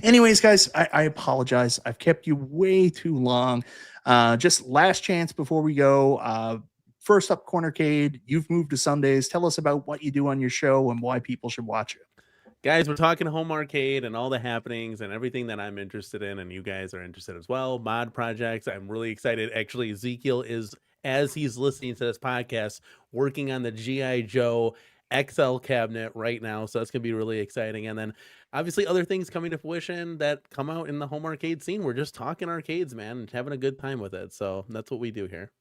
Anyways, guys, I apologize. I've kept you way too long. Just last chance before we go. First up, Cornercade. You've moved to Sundays. Tell us about what you do on your show and why people should watch it. Guys, we're talking home arcade and all the happenings and everything that I'm interested in, and you guys are interested as well. Mod projects. I'm really excited. Actually, Ezekiel is as he's listening to this podcast, working on the GI Joe XL cabinet right now, so that's gonna be really exciting. And then obviously other things coming to fruition that come out in the home arcade scene. We're just talking arcades, man, and having a good time with it. So that's what we do here.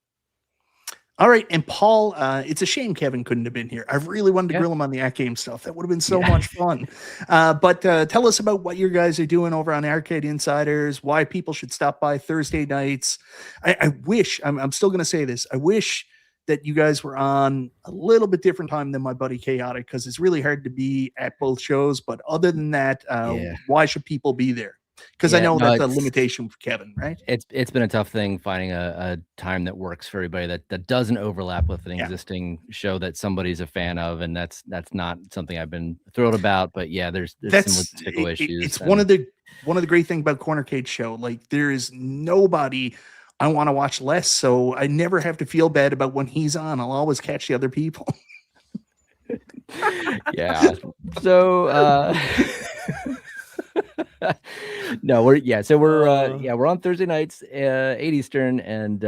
All right, and Paul, it's a shame Kevin couldn't have been here. I really wanted to grill him on the AtGames stuff. That would have been so much fun. But tell us about what you guys are doing over on Arcade Insiders, why people should stop by Thursday nights. I wish, I'm still going to say this, I wish that you guys were on a little bit different time than my buddy Chaotic, because it's really hard to be at both shows. But other than that, why should people be there? Because I know that's a limitation for Kevin, right? It's been a tough thing finding a time that works for everybody that doesn't overlap with an existing show that somebody's a fan of, and that's not something I've been thrilled about. But yeah, there's some logistical issues. It's one of the great things about Cornercade show. Like, there is nobody I want to watch less, so I never have to feel bad about when he's on. I'll always catch the other people. Yeah. So no, we're on Thursday nights, 8 Eastern, and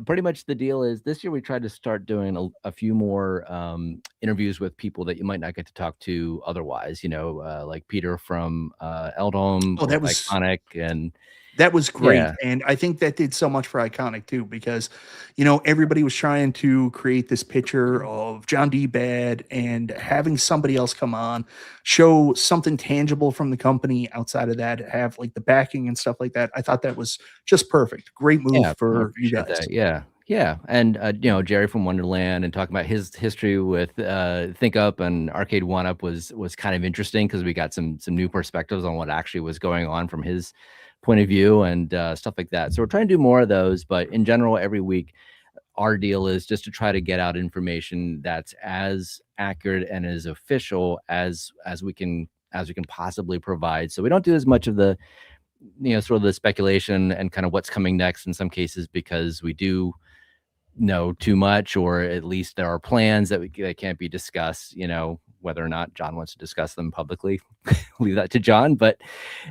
pretty much the deal is this year we tried to start doing a few more interviews with people that you might not get to talk to otherwise, like Peter from Eldholm, that was Iconic, and that was great. And I think that did so much for Iconic too, because, everybody was trying to create this picture of John D. Bad, and having somebody else come on, show something tangible from the company outside of that, have like the backing and stuff like that. I thought that was just perfect. Great move for you guys. That. Yeah. And, Jerry from Wonderland, and talking about his history with Think Up and Arcade1Up was kind of interesting, because we got some new perspectives on what actually was going on from his point of view and stuff like that. So we're trying to do more of those, but in general, every week, our deal is just to try to get out information that's as accurate and as official as we can possibly provide. So we don't do as much of the, sort of the speculation and kind of what's coming next in some cases, because we do know too much, or at least there are plans that can't be discussed, whether or not John wants to discuss them publicly, leave that to John. But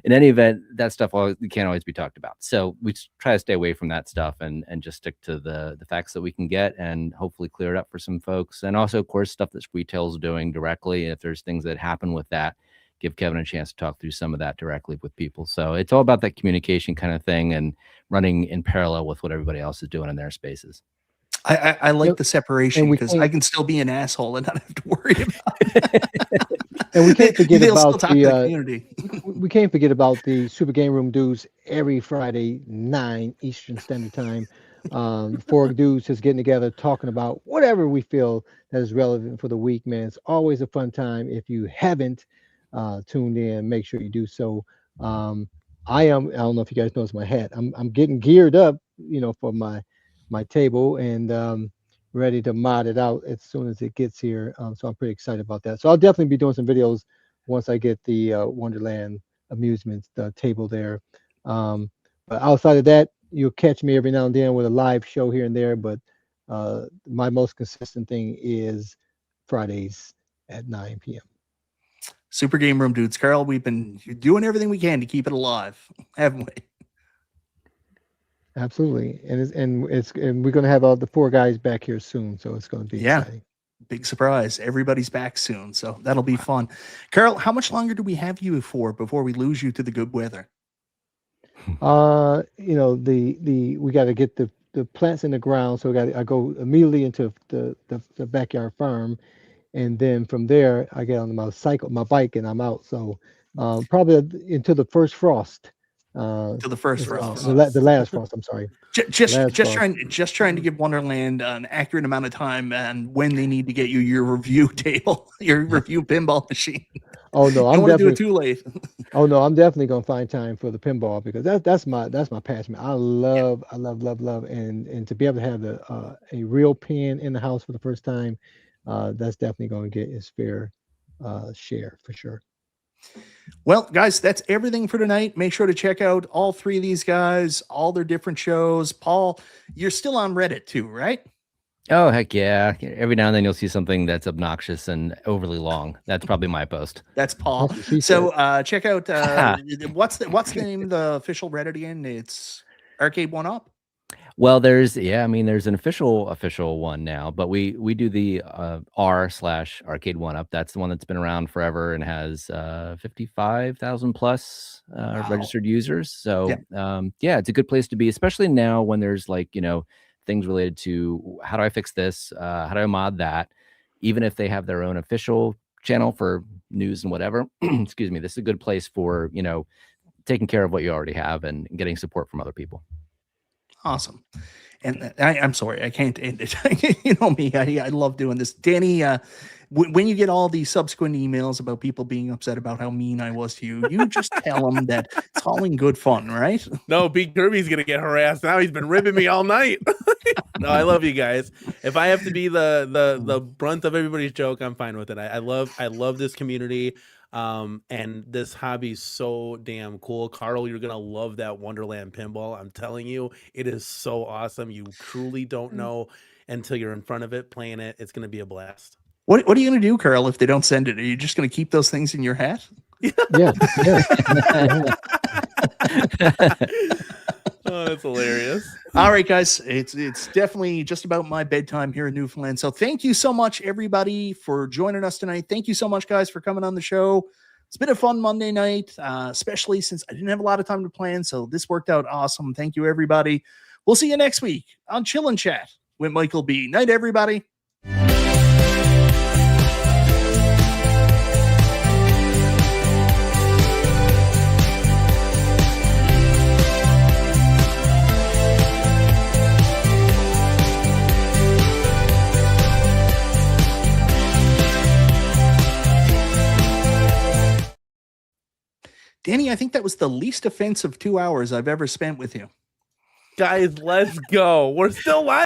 in any event, that stuff can't always be talked about. So we try to stay away from that stuff and just stick to the facts that we can get, and hopefully clear it up for some folks. And also, of course, stuff that Retail's doing directly. If there's things that happen with that, give Kevin a chance to talk through some of that directly with people. So it's all about that communication kind of thing, and running in parallel with what everybody else is doing in their spaces. I like the separation, because I can still be an asshole and not have to worry about it. And we can't forget about the community. We can't forget about the Super Game Room dudes every Friday, 9 Eastern Standard Time. 4 dudes just getting together, talking about whatever we feel that is relevant for the week, man. It's always a fun time. If you haven't tuned in, make sure you do so. I don't know if you guys notice my hat. I'm getting geared up, for my table, and ready to mod it out as soon as it gets here. So I'm pretty excited about that. So I'll definitely be doing some videos once I get the Wonderland Amusements table there. But outside of that, you'll catch me every now and then with a live show here and there. But my most consistent thing is Fridays at 9 p.m. Super Game Room dudes. Carl, we've been doing everything we can to keep it alive, haven't we? Absolutely, and we're going to have all the 4 guys back here soon, so it's going to be exciting. Big surprise. Everybody's back soon, so that'll be fun. Carl, how much longer do we have you for before we lose you to the good weather? We got to get the plants in the ground, so I go immediately into the backyard farm, and then from there I get on my bike, and I'm out. So probably until the first frost. To the first frost. The last frost, I'm sorry. Just trying to give Wonderland an accurate amount of time and when they need to get you your review table, your review pinball machine. Oh no, I'm definitely do it too late. Oh no, I'm definitely gonna find time for the pinball, because that's my passion. I love, and to be able to have a real pin in the house for the first time, that's definitely gonna get its fair share for sure. Well, guys, that's everything for tonight. Make sure to check out all 3 of these guys, all their different shows. Paul, you're still on Reddit too, right? Oh, heck yeah. Every now and then you'll see something that's obnoxious and overly long. That's probably my post. That's Paul. So check out, what's the name of the official Reddit again? It's Arcade1Up? Well, there's there's an official one now, but we do the r/Arcade1Up. That's the one that's been around forever and has 55,000 plus registered users. So it's a good place to be, especially now when there's like things related to how do I fix this, how do I mod that, even if they have their own official channel for news and whatever. Excuse me. This is a good place for taking care of what you already have and getting support from other people. Awesome. And I'm sorry, I can't end it. You know me, I love doing this. Danny, when you get all these subsequent emails about people being upset about how mean I was to you, you just tell them that it's all in good fun, right? No, Big Kirby's gonna get harassed now. He's been ribbing me all night. No, I love you guys. If I have to be the brunt of everybody's joke, I'm fine with it. I love this community. And this hobby is so damn cool. Carl, you're gonna love that Wonderland pinball. I'm telling you, it is so awesome. You truly don't know until you're in front of it playing it. It's gonna be a blast. What are you gonna do, Carl, if they don't send it? Are you just gonna keep those things in your hat? Yeah. Oh, that's hilarious. All right, guys, it's definitely just about my bedtime here in Newfoundland. So thank you so much, everybody, for joining us tonight. Thank you so much, guys, for coming on the show. It's been a fun Monday night, especially since I didn't have a lot of time to plan. So this worked out awesome. Thank you, everybody. We'll see you next week on Chill and Chat with Michael B. Night, everybody. Danny, I think that was the least offensive 2 hours I've ever spent with you. Guys, let's go. We're still live.